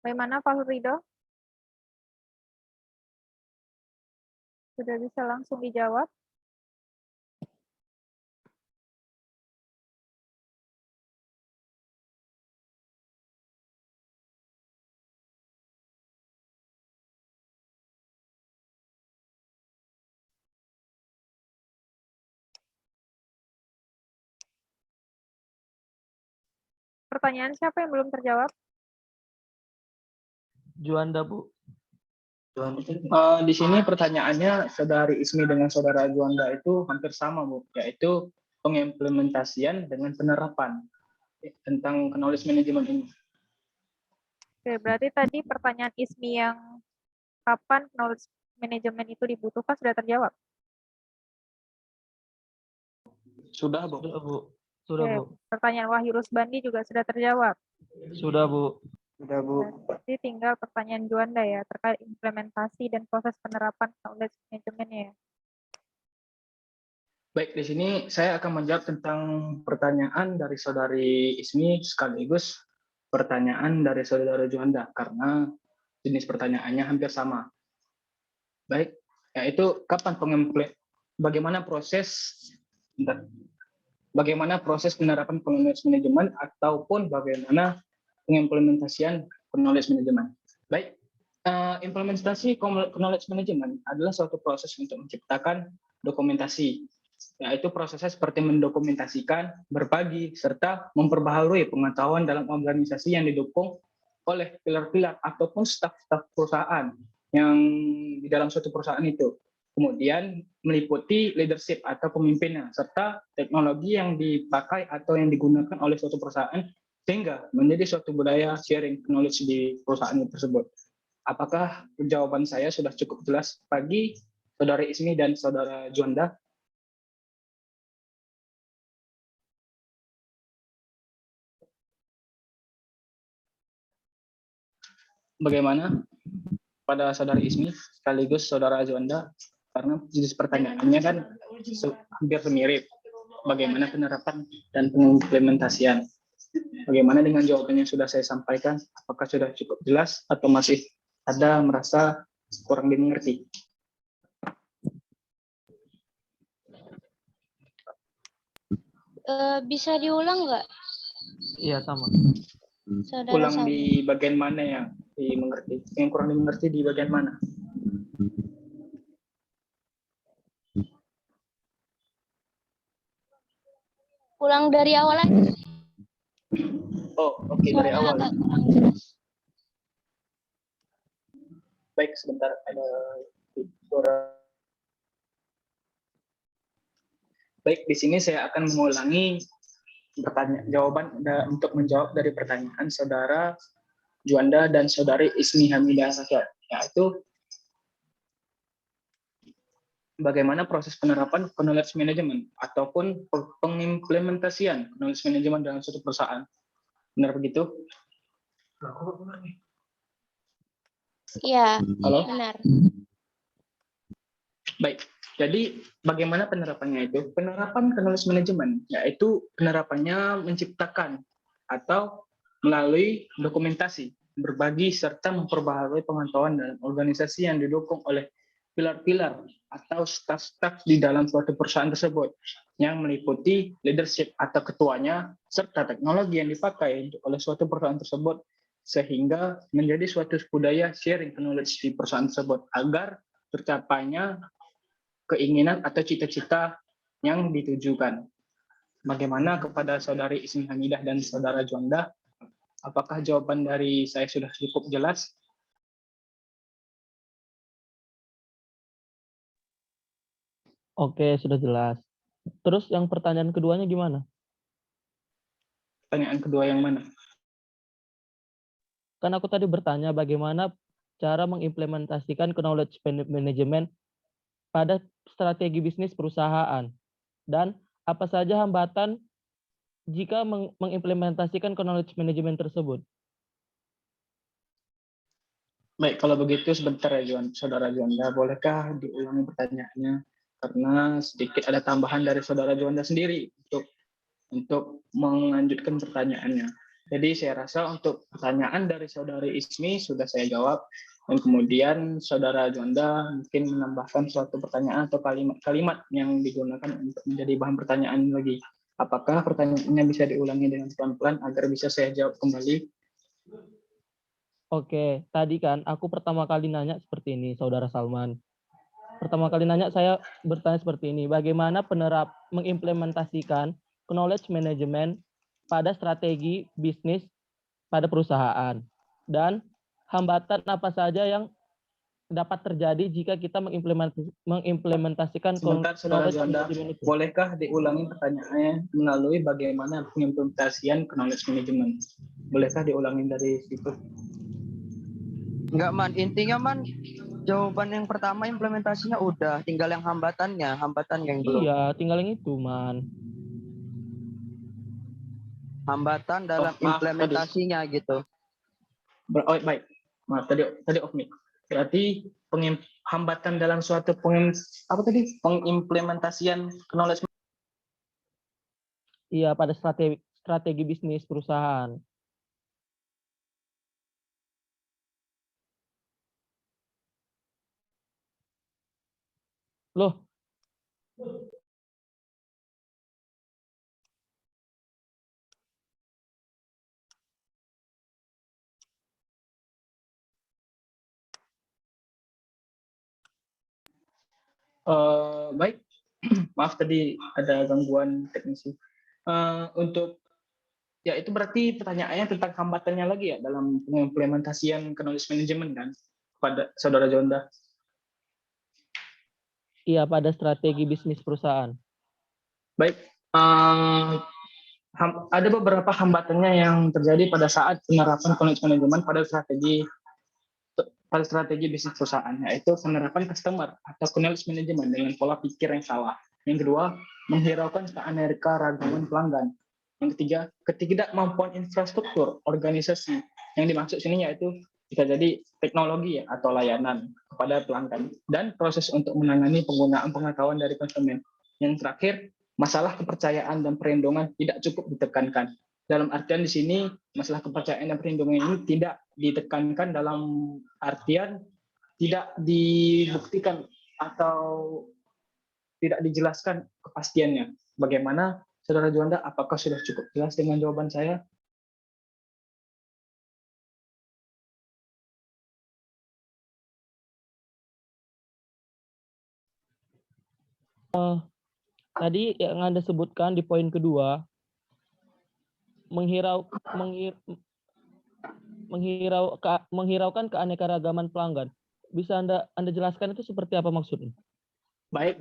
Bagaimana Pak Rurido? Sudah bisa langsung dijawab? Pertanyaan siapa yang belum terjawab? Juanda, Bu. Di sini pertanyaannya Saudari Ismi dengan Saudara Juanda itu hampir sama, Bu, yaitu pengimplementasian dengan penerapan tentang knowledge management ini. Oke, berarti tadi pertanyaan Ismi yang kapan knowledge management itu dibutuhkan sudah terjawab? Sudah, Bu. Sudah, Bu. Sudah, Oke, Bu. pertanyaan Wahyu Rusbandi juga sudah terjawab. Sudah, Bu. Sudah, Bu. Berarti tinggal pertanyaan Juanda ya, terkait implementasi dan proses penerapan knowledge management ya. Baik, di sini saya akan menjawab tentang pertanyaan dari Saudari Ismi sekaligus pertanyaan dari Saudara Juanda karena jenis pertanyaannya hampir sama. Baik, yaitu bagaimana proses penerapan knowledge management ataupun bagaimana pengimplementasian knowledge management. Baik, implementasi knowledge management adalah suatu proses untuk menciptakan dokumentasi, yaitu prosesnya seperti mendokumentasikan, berbagi, serta memperbaharui pengetahuan dalam organisasi yang didukung oleh pilar-pilar ataupun staf-staf perusahaan yang di dalam suatu perusahaan itu. Kemudian meliputi leadership atau pemimpinnya, serta teknologi yang dipakai atau yang digunakan oleh suatu perusahaan sehingga menjadi suatu budaya sharing knowledge di perusahaan tersebut. Apakah jawaban saya sudah cukup jelas bagi Saudara Ismi dan Saudara Juanda? Bagaimana pada Saudara Ismi sekaligus Saudara Juanda? Karena jenis pertanyaannya kan hampir mirip. Bagaimana penerapan dan pengimplementasian? Bagaimana dengan jawabannya yang sudah saya sampaikan? Apakah sudah cukup jelas atau masih ada merasa kurang dimengerti? Bisa diulang nggak? Iya, sama. Saudara Ulang Salman. di bagian mana yang dimengerti? Yang kurang dimengerti di bagian mana? Ulang dari awal aja. Oh, oke, dari Suaranya awal. agak kurang jelas. Baik, sebentar ada suara. Baik, di sini saya akan mengulangi jawaban untuk menjawab dari pertanyaan Saudara Juanda dan Saudari Ismi Hamidah, yaitu bagaimana proses penerapan knowledge management ataupun pengimplementasian knowledge management dalam suatu perusahaan. Benar begitu? Iya, Halo? benar. Baik, jadi bagaimana penerapannya itu? Penerapan knowledge management, yaitu penerapannya menciptakan atau melalui dokumentasi, berbagi, serta memperbaharui pengetahuan dalam organisasi yang didukung oleh pilar-pilar atau staf-staf di dalam suatu perusahaan tersebut, yang meliputi leadership atau ketuanya, serta teknologi yang dipakai oleh suatu perusahaan tersebut, sehingga menjadi suatu budaya sharing knowledge di perusahaan tersebut, agar tercapainya keinginan atau cita-cita yang ditujukan. Bagaimana kepada Saudari Ismi Hamidah dan Saudara Juanda? Apakah jawaban dari saya sudah cukup jelas? Oke, sudah jelas. Terus yang pertanyaan keduanya gimana? Pertanyaan kedua yang mana? Kan aku tadi bertanya bagaimana cara mengimplementasikan knowledge management pada strategi bisnis perusahaan dan apa saja hambatan jika mengimplementasikan knowledge management tersebut. Baik, kalau begitu sebentar ya Saudara Juanda, bolehkah diulangi pertanyaannya? Karena sedikit ada tambahan dari Saudara Juanda sendiri untuk melanjutkan pertanyaannya. Jadi saya rasa untuk pertanyaan dari Saudari Ismi sudah saya jawab, dan kemudian Saudara Juanda mungkin menambahkan suatu pertanyaan atau kalimat-kalimat yang digunakan untuk menjadi bahan pertanyaan lagi. Apakah pertanyaannya bisa diulangi dengan pelan-pelan agar bisa saya jawab kembali? Oke, tadi kan aku pertama kali nanya seperti ini, Saudara Salman. Pertama kali nanya saya bertanya seperti ini, bagaimana mengimplementasikan knowledge management pada strategi bisnis pada perusahaan dan hambatan apa saja yang dapat terjadi jika kita mengimplementasikan Sebentar, Saudara knowledge Juanda, management itu. bolehkah diulangi pertanyaannya melalui bagaimana pengimplementasian knowledge management? Bolehkah diulangi dari situ? Enggak, Man. Intinya, Man, jawaban yang pertama implementasinya udah, tinggal yang hambatan yang belum. Iya, tinggal yang itu, Man. hambatan dalam maaf, tadi. implementasinya gitu. Oh, baik. Maaf tadi off mic. Berarti hambatan dalam suatu pengimplementasian knowledge. Iya, pada strategi bisnis perusahaan. Loh. Baik, maaf tadi ada gangguan teknisi. Untuk ya itu berarti pertanyaannya tentang hambatannya lagi ya dalam pengimplementasian knowledge management kan pada Saudara Jonda. Iya, pada strategi bisnis perusahaan. Baik, ada beberapa hambatannya yang terjadi pada saat penerapan knowledge management pada strategi bisnis perusahaan, yaitu penerapan customer atau knowledge management dengan pola pikir yang salah. Yang kedua, menghiraukan keanekaragaman pelanggan. Yang ketiga, ketidakmampuan infrastruktur organisasi. Yang dimaksud sini yaitu bisa jadi teknologi atau layanan kepada pelanggan dan proses untuk menangani penggunaan pengetahuan dari konsumen. Yang terakhir, masalah kepercayaan dan perlindungan tidak cukup ditekankan. Dalam artian di sini masalah kepercayaan dan perlindungan ini tidak ditekankan dalam artian tidak dibuktikan atau tidak dijelaskan kepastiannya. Bagaimana Saudara Juanda, apakah sudah cukup jelas dengan jawaban saya? Tadi yang Anda sebutkan di poin kedua, menghiraukan keanekaragaman pelanggan. Bisa Anda jelaskan itu seperti apa maksudnya? Baik,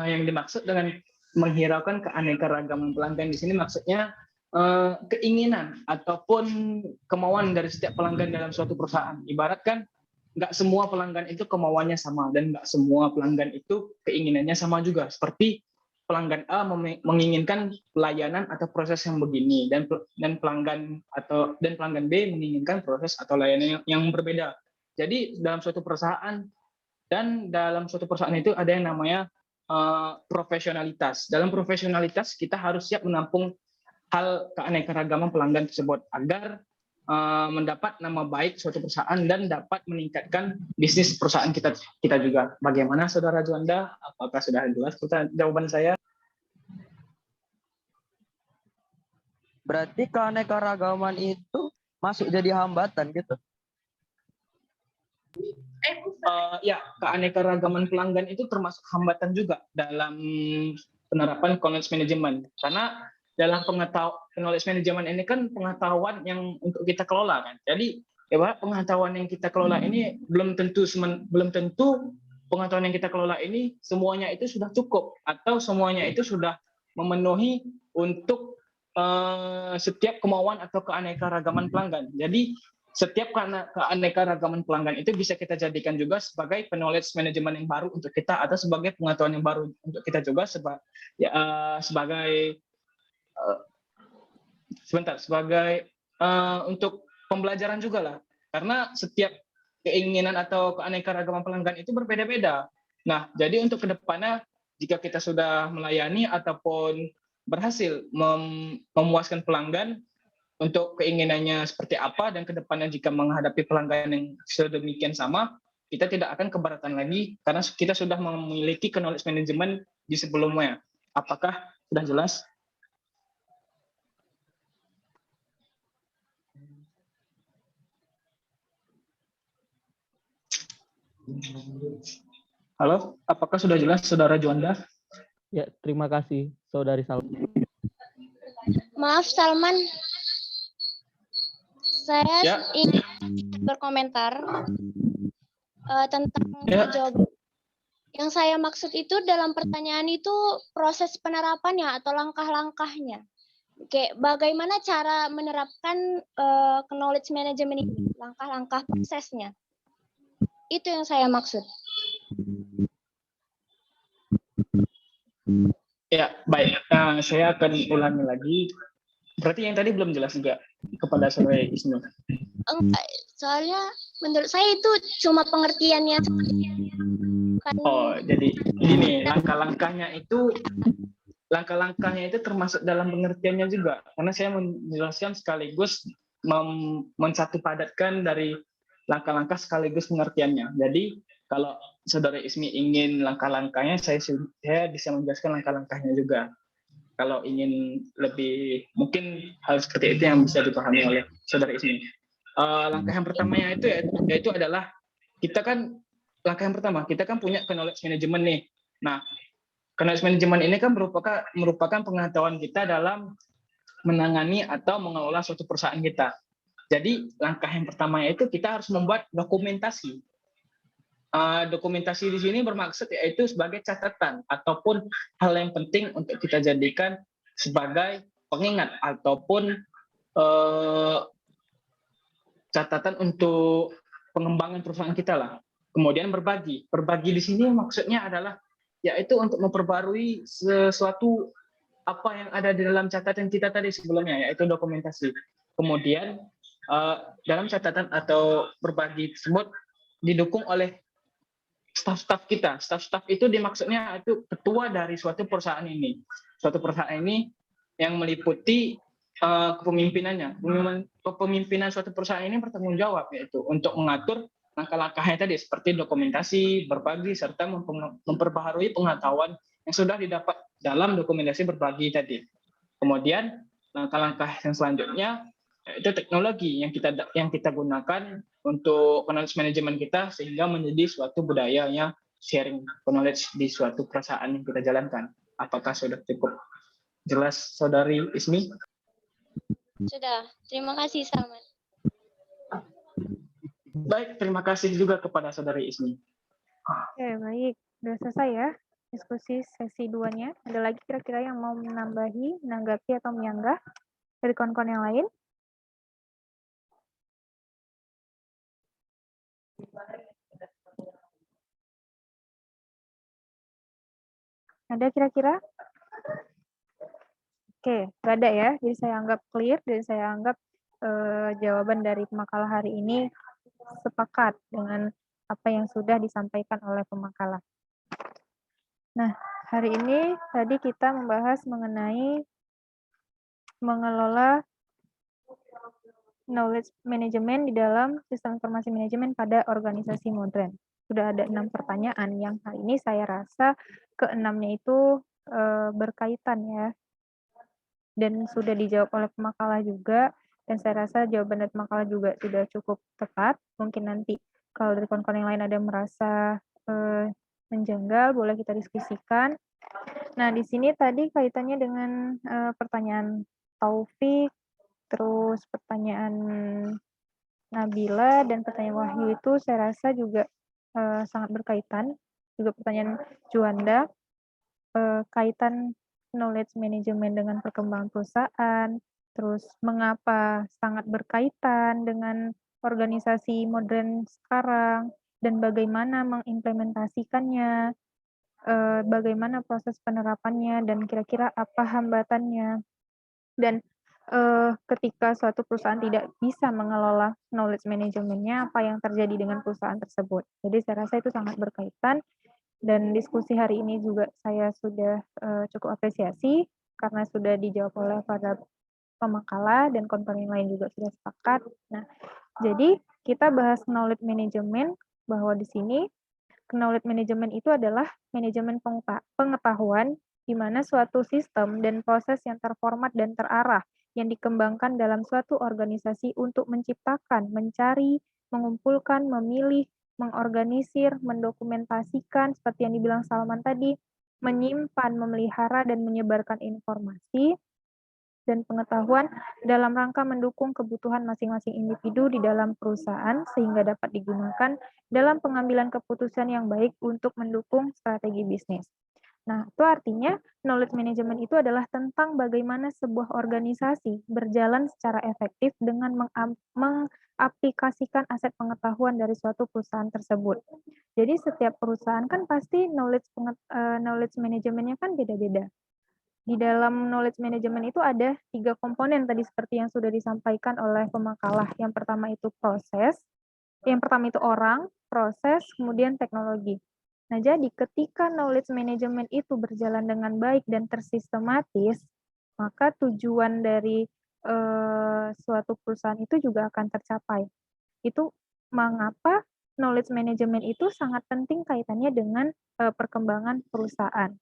yang dimaksud dengan menghiraukan keanekaragaman pelanggan di sini maksudnya keinginan ataupun kemauan dari setiap pelanggan dalam suatu perusahaan. Ibaratkan nggak semua pelanggan itu kemauannya sama dan nggak semua pelanggan itu keinginannya sama juga. Seperti pelanggan A menginginkan pelayanan atau proses yang begini dan pelanggan B menginginkan proses atau layanan yang berbeda. Jadi dalam suatu perusahaan itu ada yang namanya profesionalitas. Dalam profesionalitas kita harus siap menampung hal keanekaragaman pelanggan tersebut agar mendapat nama baik suatu perusahaan dan dapat meningkatkan bisnis perusahaan kita juga. Bagaimana Saudara Juanda? Apakah sudah jelas jawaban saya? Berarti keanekaragaman itu masuk jadi hambatan gitu? Ya, keanekaragaman pelanggan itu termasuk hambatan juga dalam penerapan knowledge management. Karena dalam knowledge management ini kan pengetahuan yang untuk kita kelola kan. Jadi ya pengetahuan yang kita kelola ini belum tentu pengetahuan yang kita kelola ini semuanya itu sudah cukup atau semuanya itu sudah memenuhi untuk setiap kemauan atau keanekaragaman pelanggan. Jadi setiap keanekaragaman pelanggan itu bisa kita jadikan juga sebagai knowledge management yang baru untuk kita atau sebagai pengetahuan yang baru untuk kita juga sebagai untuk pembelajaran juga lah. Karena setiap keinginan atau keanekaragaman pelanggan itu berbeda-beda. Nah, jadi untuk kedepannya jika kita sudah melayani ataupun berhasil memuaskan pelanggan untuk keinginannya seperti apa dan kedepannya jika menghadapi pelanggan yang sedemikian sama, kita tidak akan keberatan lagi karena kita sudah memiliki knowledge management di sebelumnya. Apakah sudah jelas? Halo, apakah sudah jelas Saudara Juanda? Ya, terima kasih Saudari Salman. Maaf Salman, saya ingin berkomentar tentang jawaban. Yang saya maksud itu dalam pertanyaan itu proses penerapannya atau langkah-langkahnya. Kayak bagaimana cara menerapkan knowledge management ini, langkah-langkah prosesnya. Itu yang saya maksud. Ya, baik. Saya akan ulangi lagi. Berarti yang tadi belum jelas juga kepada saudara Isnu. Enggak, soalnya menurut saya itu cuma pengertiannya. Oh, jadi gini, langkah-langkahnya itu termasuk dalam pengertiannya juga. Karena saya menjelaskan sekaligus mensatu padatkan dari langkah-langkah sekaligus pengertiannya. Jadi kalau saudara Ismi ingin langkah-langkahnya, saya bisa menjelaskan langkah-langkahnya juga. Kalau ingin lebih, mungkin hal seperti itu yang bisa dipahami oleh saudara Ismi. Langkah yang pertamanya yaitu adalah kita kan punya knowledge management nih. Nah, knowledge management ini kan merupakan pengetahuan kita dalam menangani atau mengelola suatu perusahaan kita. Jadi langkah yang pertama itu kita harus membuat dokumentasi. Dokumentasi di sini bermaksud yaitu sebagai catatan ataupun hal yang penting untuk kita jadikan sebagai pengingat ataupun catatan untuk pengembangan perusahaan kita lah. Kemudian berbagi di sini maksudnya adalah yaitu untuk memperbarui sesuatu apa yang ada di dalam catatan kita tadi sebelumnya, yaitu dokumentasi. Kemudian dalam catatan atau berbagi tersebut didukung oleh staf-staf kita. Staf-staf itu dimaksudnya itu ketua dari suatu perusahaan ini. Suatu perusahaan ini yang meliputi kepemimpinannya. Kepemimpinan suatu perusahaan ini bertanggung jawab yaitu untuk mengatur langkah-langkahnya tadi seperti dokumentasi, berbagi, serta memperbaharui pengetahuan yang sudah didapat dalam dokumentasi berbagi tadi. Kemudian langkah-langkah yang selanjutnya itu teknologi yang kita gunakan untuk knowledge management kita sehingga menjadi suatu budayanya sharing knowledge di suatu perusahaan yang kita jalankan. Apakah sudah cukup jelas, Saudari Ismi? Sudah, terima kasih Salman. Baik, terima kasih juga kepada Saudari Ismi. Oke, baik. Sudah selesai ya diskusi sesi 2-nya. Ada lagi kira-kira yang mau menambahi, menanggapi, atau menyanggah dari kawan-kawan yang lain? Ada kira-kira? Oke, nggak ada ya. Jadi saya anggap clear dan saya anggap jawaban dari pemakalah hari ini sepakat dengan apa yang sudah disampaikan oleh pemakalah. Nah, hari ini tadi kita membahas mengenai mengelola knowledge management di dalam sistem informasi manajemen pada organisasi modern. Sudah ada 6 pertanyaan yang hari ini saya rasa ke-6-nya itu berkaitan ya. Dan sudah dijawab oleh pemakalah juga, dan saya rasa jawaban dari pemakalah juga sudah cukup tepat. Mungkin nanti kalau dari kawan-kawan yang lain ada yang merasa menjanggal, boleh kita diskusikan. Nah, di sini tadi kaitannya dengan pertanyaan Taufik, terus pertanyaan Nabila, dan pertanyaan Wahyu itu saya rasa juga sangat berkaitan. Juga pertanyaan Juanda, kaitan knowledge management dengan perkembangan perusahaan, terus mengapa sangat berkaitan dengan organisasi modern sekarang, dan bagaimana mengimplementasikannya, bagaimana proses penerapannya, dan kira-kira apa hambatannya. Dan ketika suatu perusahaan tidak bisa mengelola knowledge management-nya, apa yang terjadi dengan perusahaan tersebut. Jadi saya rasa itu sangat berkaitan. Dan diskusi hari ini juga saya sudah cukup apresiasi karena sudah dijawab oleh para pemakalah dan kawan-kawan yang lain juga sudah sepakat. Nah, jadi kita bahas knowledge management, bahwa di sini knowledge management itu adalah manajemen pengetahuan di mana suatu sistem dan proses yang terformat dan terarah yang dikembangkan dalam suatu organisasi untuk menciptakan, mencari, mengumpulkan, memilih, mengorganisir, mendokumentasikan, seperti yang dibilang Salman tadi, menyimpan, memelihara, dan menyebarkan informasi dan pengetahuan dalam rangka mendukung kebutuhan masing-masing individu di dalam perusahaan sehingga dapat digunakan dalam pengambilan keputusan yang baik untuk mendukung strategi bisnis. Nah, itu artinya knowledge management itu adalah tentang bagaimana sebuah organisasi berjalan secara efektif dengan mengaplikasikan aset pengetahuan dari suatu perusahaan tersebut. Jadi setiap perusahaan kan pasti knowledge manajemennya kan beda-beda. Di dalam knowledge management itu ada 3 komponen tadi seperti yang sudah disampaikan oleh pemakalah. Yang pertama itu proses, yang pertama itu orang, proses, kemudian teknologi. Nah, jadi ketika knowledge management itu berjalan dengan baik dan tersistematis, maka tujuan dari suatu perusahaan itu juga akan tercapai. Itu mengapa knowledge management itu sangat penting kaitannya dengan perkembangan perusahaan.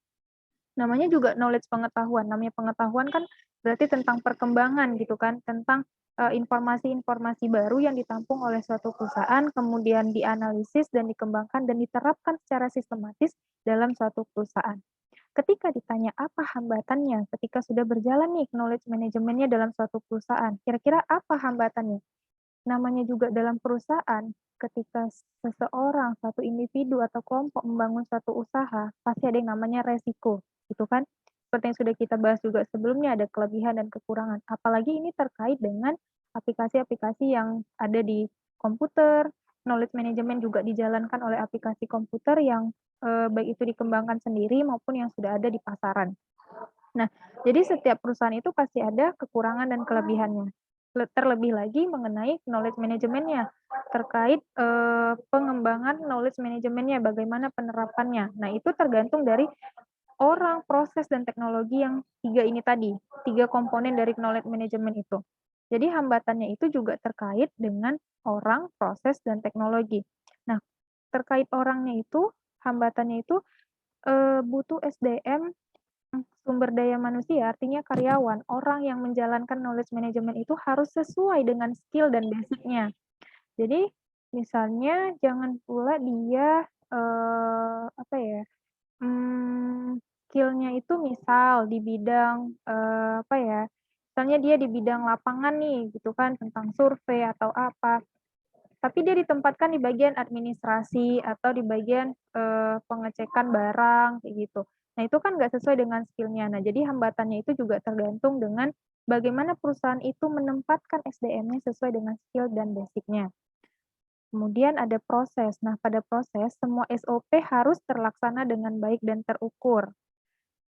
Namanya juga knowledge pengetahuan. Namanya pengetahuan kan berarti tentang perkembangan gitu kan, tentang informasi-informasi baru yang ditampung oleh suatu perusahaan, kemudian dianalisis dan dikembangkan dan diterapkan secara sistematis dalam suatu perusahaan. Ketika ditanya apa hambatannya ketika sudah berjalan nih knowledge manajemennya dalam suatu perusahaan, kira-kira apa hambatannya? Namanya juga dalam perusahaan, ketika seseorang, satu individu atau kelompok membangun suatu usaha, pasti ada yang namanya resiko, gitu kan? Seperti yang sudah kita bahas juga sebelumnya, ada kelebihan dan kekurangan. Apalagi ini terkait dengan aplikasi-aplikasi yang ada di komputer, knowledge management juga dijalankan oleh aplikasi komputer yang baik itu dikembangkan sendiri maupun yang sudah ada di pasaran. Nah, jadi setiap perusahaan itu pasti ada kekurangan dan kelebihannya. Terlebih lagi mengenai knowledge manajemennya, terkait pengembangan knowledge manajemennya, bagaimana penerapannya. Nah, itu tergantung dari orang, proses, dan teknologi yang 3 ini tadi, 3 komponen dari knowledge management itu. Jadi hambatannya itu juga terkait dengan orang, proses, dan teknologi. Nah, terkait orangnya itu, hambatannya itu butuh SDM, sumber daya manusia, artinya karyawan, orang yang menjalankan knowledge management itu harus sesuai dengan skill dan basic-nya. Jadi, misalnya jangan pula dia, apa ya, skill-nya itu misal di bidang, apa ya, misalnya dia di bidang lapangan nih, gitu kan, tentang survei atau apa, tapi dia ditempatkan di bagian administrasi atau di bagian, pengecekan barang, kayak gitu. Nah, itu kan nggak sesuai dengan skill-nya. Nah, jadi hambatannya itu juga tergantung dengan bagaimana perusahaan itu menempatkan SDM-nya sesuai dengan skill dan basic-nya. Kemudian ada proses. Nah, pada proses semua SOP harus terlaksana dengan baik dan terukur.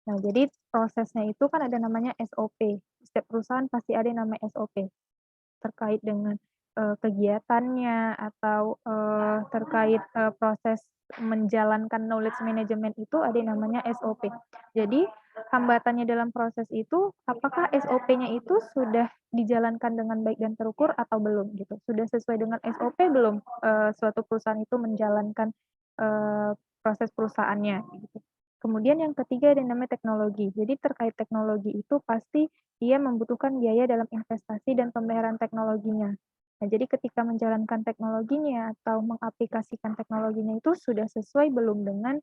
Nah, jadi prosesnya itu kan ada namanya SOP. Setiap perusahaan pasti ada yang namanya SOP. Terkait dengan kegiatannya atau terkait proses menjalankan knowledge management itu ada yang namanya SOP. Jadi hambatannya dalam proses itu apakah SOP-nya itu sudah dijalankan dengan baik dan terukur atau belum gitu. Sudah sesuai dengan SOP belum suatu perusahaan itu menjalankan proses perusahaannya gitu. Kemudian yang ketiga ada yang namanya teknologi. Jadi terkait teknologi itu pasti dia membutuhkan biaya dalam investasi dan pembayaran teknologinya. Nah, jadi ketika menjalankan teknologinya atau mengaplikasikan teknologinya itu sudah sesuai belum dengan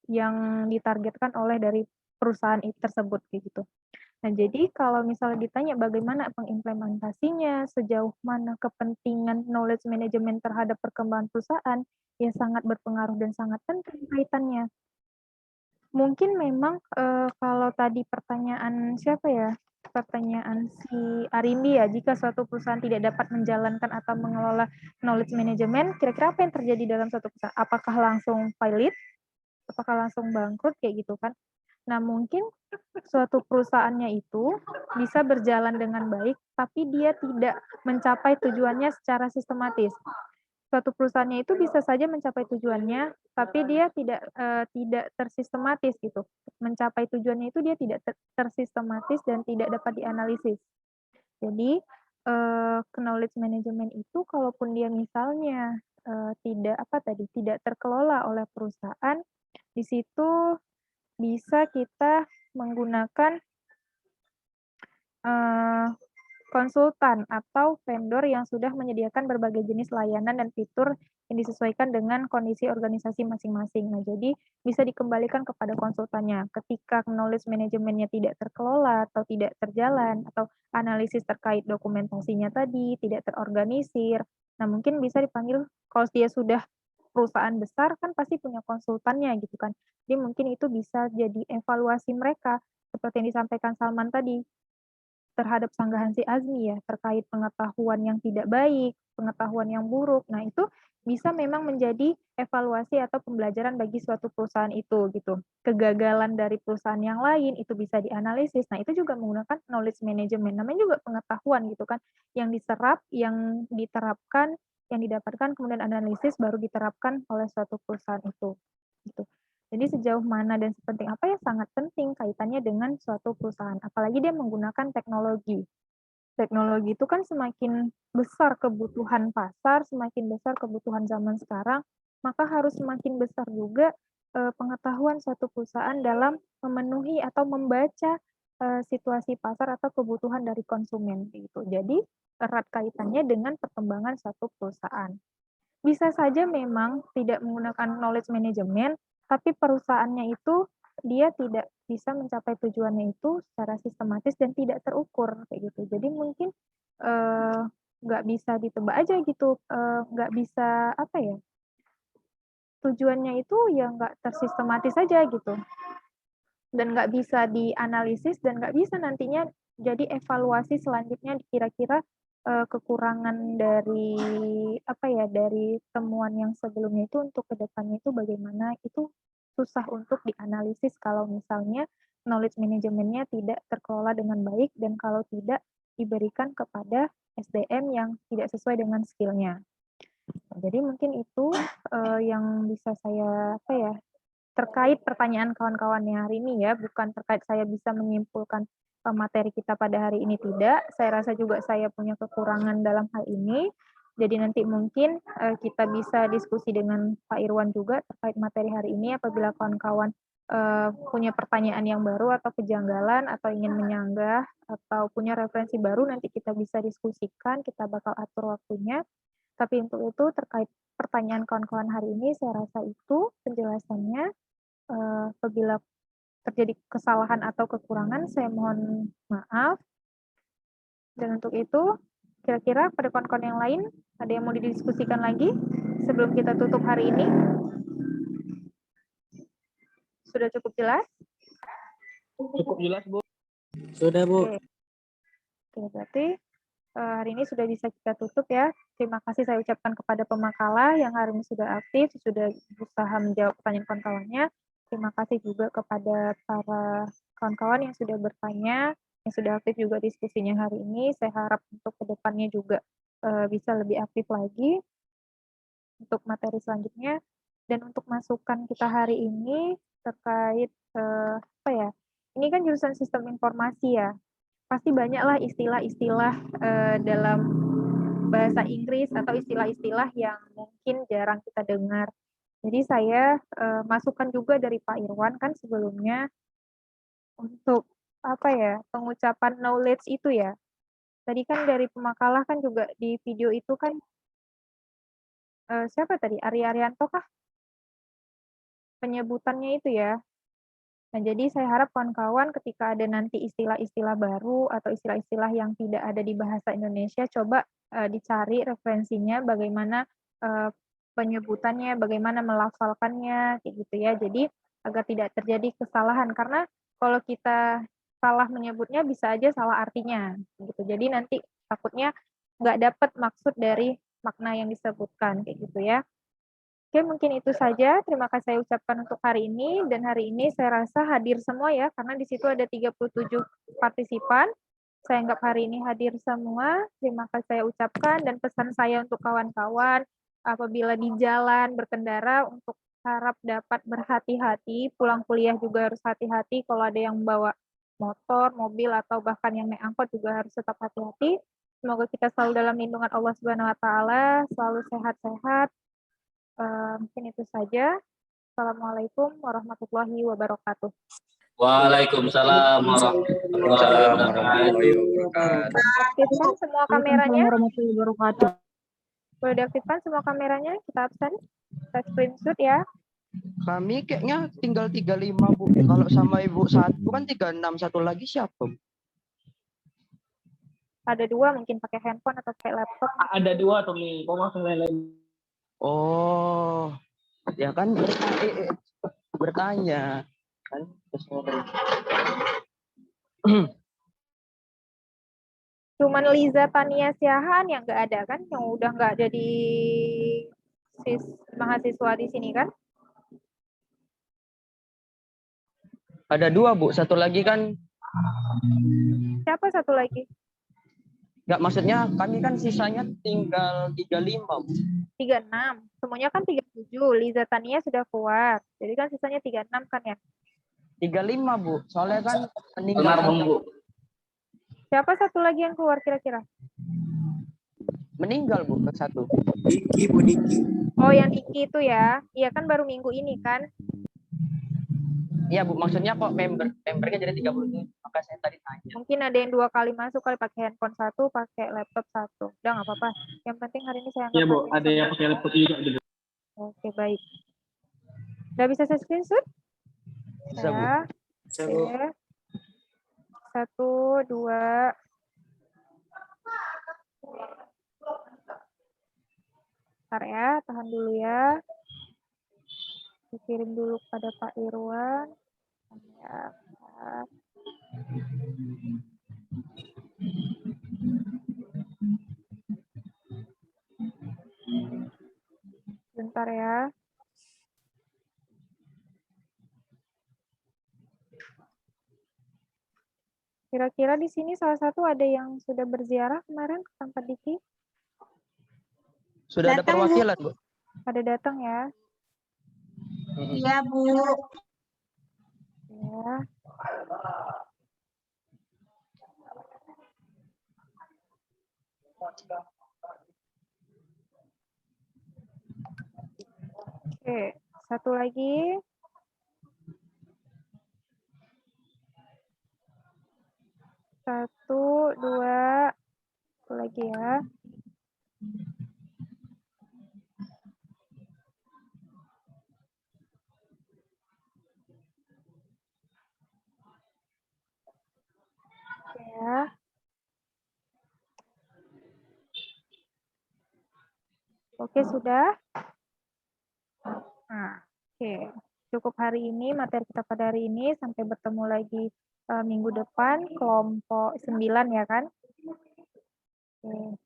yang ditargetkan oleh dari perusahaan tersebut gitu. Nah, jadi kalau misalnya ditanya bagaimana pengimplementasinya, sejauh mana kepentingan knowledge management terhadap perkembangan perusahaan, ya sangat berpengaruh dan sangat penting kaitannya. Mungkin memang, kalau tadi pertanyaan siapa ya, pertanyaan si Arindi ya, jika suatu perusahaan tidak dapat menjalankan atau mengelola knowledge management, kira-kira apa yang terjadi dalam suatu perusahaan? Apakah langsung pilot? Apakah langsung bangkrut? Kayak gitu kan. Nah, mungkin suatu perusahaannya itu bisa berjalan dengan baik, tapi dia tidak mencapai tujuannya secara sistematis. Suatu perusahaannya itu bisa saja mencapai tujuannya, tapi dia tidak tersistematis gitu. Mencapai tujuannya itu dia tidak tersistematis dan tidak dapat dianalisis. Jadi, knowledge management itu kalaupun dia misalnya, tidak terkelola oleh perusahaan, di situ bisa kita menggunakan konsultan atau vendor yang sudah menyediakan berbagai jenis layanan dan fitur yang disesuaikan dengan kondisi organisasi masing-masing. Nah, jadi bisa dikembalikan kepada konsultannya. Ketika knowledge manajemennya tidak terkelola atau tidak terjalan, atau analisis terkait dokumentasinya tadi tidak terorganisir, nah mungkin bisa dipanggil, kalau dia sudah perusahaan besar kan pasti punya konsultannya gitu kan. Jadi mungkin itu bisa jadi evaluasi mereka, seperti yang disampaikan Salman tadi. terhadap sanggahan si Azmi ya, terkait pengetahuan yang tidak baik, pengetahuan yang buruk. Nah, itu bisa memang menjadi evaluasi atau pembelajaran bagi suatu perusahaan itu gitu. Kegagalan dari perusahaan yang lain itu bisa dianalisis. Nah, itu juga menggunakan knowledge management. Namanya juga pengetahuan gitu kan, yang diserap, yang diterapkan, yang didapatkan kemudian analisis baru diterapkan oleh suatu perusahaan itu. Gitu. Jadi sejauh mana dan sepenting apa ya sangat penting kaitannya dengan suatu perusahaan. Apalagi dia menggunakan teknologi. Teknologi itu kan semakin besar kebutuhan pasar, semakin besar kebutuhan zaman sekarang, maka harus semakin besar juga pengetahuan suatu perusahaan dalam memenuhi atau membaca situasi pasar atau kebutuhan dari konsumen gitu. Jadi erat kaitannya dengan perkembangan suatu perusahaan. Bisa saja memang tidak menggunakan knowledge management, tapi perusahaannya itu dia tidak bisa mencapai tujuannya itu secara sistematis dan tidak terukur kayak gitu. Jadi mungkin nggak bisa ditebak aja gitu, nggak bisa apa ya, tujuannya itu ya nggak tersistematis aja gitu, dan nggak bisa dianalisis dan nggak bisa nantinya jadi evaluasi selanjutnya kira-kira kekurangan dari apa ya dari temuan yang sebelumnya itu untuk kedepannya itu bagaimana itu susah untuk dianalisis kalau misalnya knowledge manajemennya tidak terkelola dengan baik dan kalau tidak diberikan kepada SDM yang tidak sesuai dengan skillnya. Jadi mungkin itu yang bisa saya apa ya terkait pertanyaan kawan-kawannya hari ini ya, bukan terkait saya bisa menyimpulkan materi kita pada hari ini tidak. Saya rasa juga saya punya kekurangan dalam hal ini. Jadi nanti mungkin kita bisa diskusi dengan Pak Irwan juga terkait materi hari ini apabila kawan-kawan punya pertanyaan yang baru atau kejanggalan atau ingin menyanggah atau punya referensi baru nanti kita bisa diskusikan, kita bakal atur waktunya. Tapi untuk itu terkait pertanyaan kawan-kawan hari ini saya rasa itu penjelasannya. Apabila terjadi kesalahan atau kekurangan saya mohon maaf. Dan untuk itu kira-kira pada kawan-kawan yang lain ada yang mau didiskusikan lagi sebelum kita tutup hari ini? Sudah cukup jelas? Cukup jelas, Bu. Sudah, Bu. Oke, berarti hari ini sudah bisa kita tutup ya. Terima kasih saya ucapkan kepada pemakalah yang hari ini sudah aktif, sudah berusaha menjawab pertanyaan kawan-kawannya. Terima kasih juga kepada para kawan-kawan yang sudah bertanya, yang sudah aktif juga diskusinya hari ini. Saya harap untuk kedepannya juga bisa lebih aktif lagi untuk materi selanjutnya. Dan untuk masukan kita hari ini terkait apa ya? Ini kan jurusan sistem informasi ya. Pasti banyaklah istilah-istilah dalam bahasa Inggris atau istilah-istilah yang mungkin jarang kita dengar. Jadi saya masukan juga dari Pak Irwan kan sebelumnya untuk apa ya pengucapan knowledge itu ya. Tadi kan dari pemakalah kan juga di video itu kan siapa tadi Ari Arianto kah penyebutannya itu ya. Nah, jadi saya harap kawan-kawan ketika ada nanti istilah-istilah baru atau istilah-istilah yang tidak ada di bahasa Indonesia, coba dicari referensinya, bagaimana penyebutannya, bagaimana melafalkannya, kayak gitu ya. Jadi agar tidak terjadi kesalahan, karena kalau kita salah menyebutnya bisa aja salah artinya, gitu. Jadi nanti takutnya nggak dapat maksud dari makna yang disebutkan, kayak gitu ya. Oke, mungkin itu saja. Terima kasih saya ucapkan untuk hari ini. Dan hari ini saya rasa hadir semua ya, karena di situ ada 37 partisipan. Saya anggap hari ini hadir semua. Terima kasih saya ucapkan. Dan pesan saya untuk kawan-kawan, apabila di jalan berkendara, untuk harap dapat berhati-hati. Pulang kuliah juga harus hati-hati. Kalau ada yang membawa motor, mobil, atau bahkan yang naik angkot juga harus tetap hati-hati. Semoga kita selalu dalam lindungan Allah Subhanahu wa Ta'ala, selalu sehat-sehat. Mungkin itu saja. Assalamualaikum warahmatullahi wabarakatuh. Waalaikumsalam warahmatullahi wabarakatuh. Aktifkan semua kameranya. Boleh diaktifkan semua kameranya. Kita absen. Kita screenshot ya. Kami kayaknya tinggal 35, Bu. Kalau sama Ibu satu kan 36, satu lagi siapa? Ada 2 mungkin pakai handphone atau pakai laptop. Ada 2 tuh nih. Kok langsung lain-lain? Oh, ya kan bertanya kan. Cuman Liza Tania Siahaan yang nggak ada kan, yang udah nggak jadi mahasiswa di sini kan? Ada 2, Bu. Satu lagi kan Siapa satu lagi? nggak, maksudnya kami kan sisanya tinggal 35, Bu. 36. Semuanya kan 37. Liza Tania sudah keluar. Jadi kan sisanya 36 kan ya? 35, Bu. Soalnya kan meninggal. Almarhum, Bu. Siapa satu lagi yang keluar kira-kira? Meninggal, Bu, satu. Diki, Bu Diki. Oh, yang Diki itu ya. Iya kan baru minggu ini kan? Iya, Bu. Maksudnya kok membernya jadi 37. Maka saya tadi tanya. Mungkin ada yang 2 kali masuk kali, pakai handphone 1, pakai laptop 1. Udah nggak apa-apa. Yang penting hari ini saya Iya, anggap Bu. hadir Ada yang pakai laptop juga gitu. Oke, baik. Udah bisa saya screenshot? Bisa, Bu. Ya. Bisa, Bu. Oke. 1, 2. Bentar ya, tahan dulu ya. Dikirim dulu pada Pak Irwan. Ya, bentar. Bentar ya. Kira-kira di sini salah satu ada yang sudah berziarah kemarin ke tempat Diki? Sudah ada perwakilan, Bu. Pada datang ya. Iya, Bu. Ya. Oke, satu lagi. Satu, dua, satu lagi ya. Ya. Oke, sudah. Nah, oke. Cukup hari ini, materi kita pada hari ini. Sampai bertemu lagi minggu depan, kelompok 9 ya kan? Oke.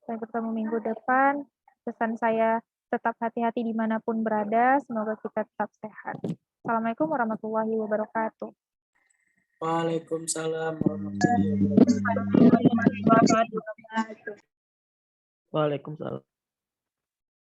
Sampai bertemu minggu depan. Pesan saya, tetap hati-hati dimanapun berada. Semoga kita tetap sehat. Assalamualaikum warahmatullahi wabarakatuh. Waalaikumsalam warahmatullahi wabarakatuh. Waalaikumsalam.